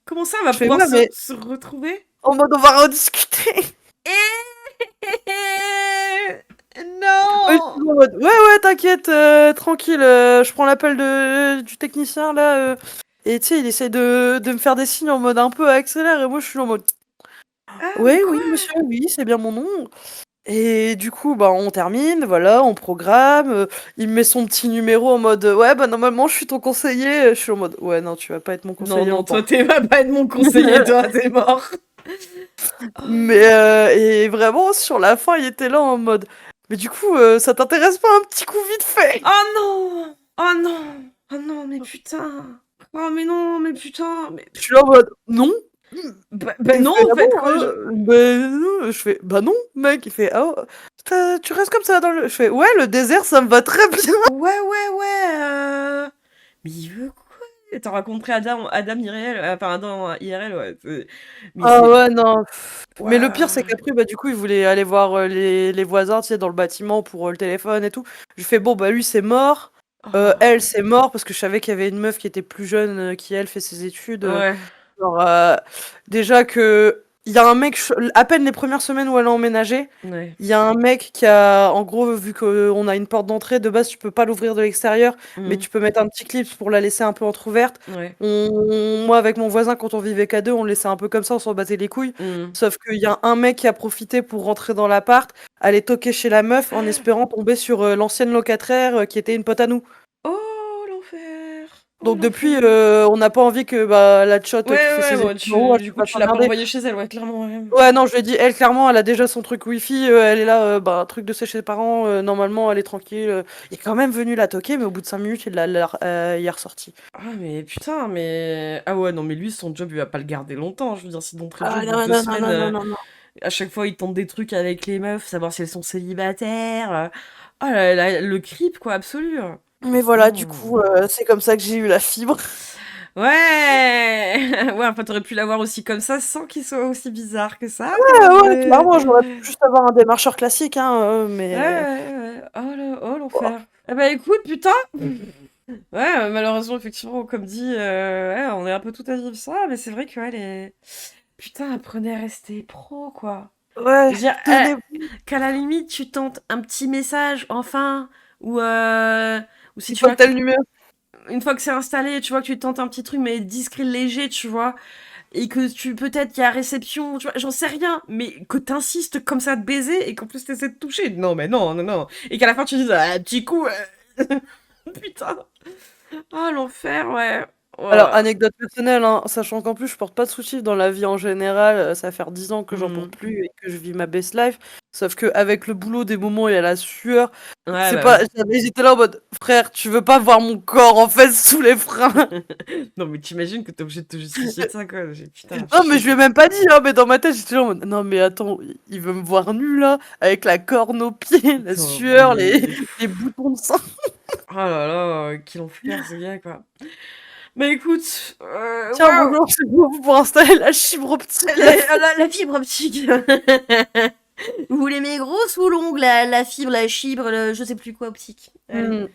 Comment ça, on va Je fais, pouvoir ouais, mais se retrouver? en mode, on va rediscuter. Non. Ouais, je suis en mode, ouais, t'inquiète, tranquille, je prends l'appel du technicien là, et tu sais, il essaie de me faire des signes en mode un peu accélère, et moi je suis en mode, oui, monsieur, oui, c'est bien mon nom. Et du coup, bah, on termine, voilà, on programme, il me met son petit numéro en mode, ouais, bah normalement je suis ton conseiller. Je suis en mode, ouais, non, tu vas pas être mon conseiller. Non, toi, vas pas être mon conseiller, toi, t'es mort. Mais, et vraiment, sur la fin, il était là en mode, mais du coup, ça t'intéresse pas un petit coup vite fait? Oh non! Oh non! Oh non, mais putain! Oh mais non, mais putain! Mais... Je suis là en mode, non? Bah non, en fait, quoi. Je fais, bah non, mec. Il fait, ah, tu restes comme ça dans le... Je fais, ouais, le désert, ça me va très bien. Ouais. Mais il veut quoi? T'as rencontré Adam IRL? Enfin, Adam IRL, ouais. Ouais, non. Mais le pire, c'est qu'après, bah, du coup, il voulait aller voir les voisins, tu sais, dans le bâtiment pour le téléphone et tout. Je fais, bon, bah, lui, c'est mort. Elle, c'est mort, parce que je savais qu'il y avait une meuf qui était plus jeune qui, elle, fait ses études. Ouais. Genre, déjà que Il y a un mec, à peine les premières semaines où elle a emménagé, Ouais. il y a un mec qui a, en gros, vu qu'on a une porte d'entrée, de base, tu peux pas l'ouvrir de l'extérieur, mais tu peux mettre un petit clip pour la laisser un peu entrouverte. Ouais. Moi, avec mon voisin, quand on vivait qu'à deux, on le laissait un peu comme ça, on s'en battait les couilles. Sauf qu'il y a un mec qui a profité pour rentrer dans l'appart, aller toquer chez la meuf en espérant tomber sur l'ancienne locataire qui était une pote à nous. Oh, l'enfer. Donc depuis, on n'a pas envie que la chatte qui fait ses ouais, études, du coup, tu l'as pas envoyée chez elle, ouais, clairement. Ouais. Ouais, non, je lui ai dit, elle, clairement, elle a déjà son truc Wi-Fi, elle est là, truc de chez ses parents, normalement, elle est tranquille. Il est quand même venu la toquer, mais au bout de 5 minutes, il est ressorti. Ah, mais putain, mais. Ah ouais, non, mais lui, son job, il va pas le garder longtemps. Je veux dire, si d'entrée de jeu, Ah au bout de 2 semaines, à chaque fois, il tente des trucs avec les meufs, savoir si elles sont célibataires. Oh là là, le creep, quoi, absolu. Mais voilà, du coup, c'est comme ça que j'ai eu la fibre. Ouais, ouais, enfin, t'aurais pu l'avoir aussi comme ça sans qu'il soit aussi bizarre que ça. Ouais, clairement, j'aurais pu juste avoir un démarcheur classique, hein, mais. Ouais. Oh l'enfer. Eh ben écoute, putain. Ouais, malheureusement, effectivement, comme dit, ouais, on est un peu tout à vivre ça, mais c'est vrai que les. Putain, apprenez à rester pro, quoi. Ouais, Je veux dire, qu'à la limite, tu tentes un petit message, enfin, ou si tu vois tel numéro. Une fois que c'est installé, tu vois que tu tentes un petit truc, mais discret, léger, tu vois, et que peut-être qu'il y a réception, tu vois, j'en sais rien, mais que t'insistes comme ça de baiser et qu'en plus t'essaies de toucher. Non, mais non. Et qu'à la fin tu dises, ah, petit coup, putain. Ah, l'enfer, ouais. Alors, anecdote personnelle, hein, sachant qu'en plus je porte pas de soucis dans la vie en général, ça va faire 10 ans que j'en porte plus et que je vis ma best life. Sauf qu'avec le boulot, des moments, il y a la sueur. Ouais, c'est bah pas. J'étais là en mode, frère, tu veux pas voir mon corps en fait sous les freins? Non, mais t'imagines que t'es obligé de te justifier de ça, quoi. Putain. Non, mais je lui ai même pas dit, hein, mais dans ma tête, j'étais là en mode, non, mais attends, il veut me voir nu là, avec la corne aux pieds, la sueur, les boutons de sang. Oh là là, qu'il enfer ce gars, quoi. Mais écoute, Tiens, bonjour, c'est pour installer la fibre optique. La fibre optique. Vous l'aimez grosse ou longue, la fibre, la chibre, je sais plus quoi optique. Allez.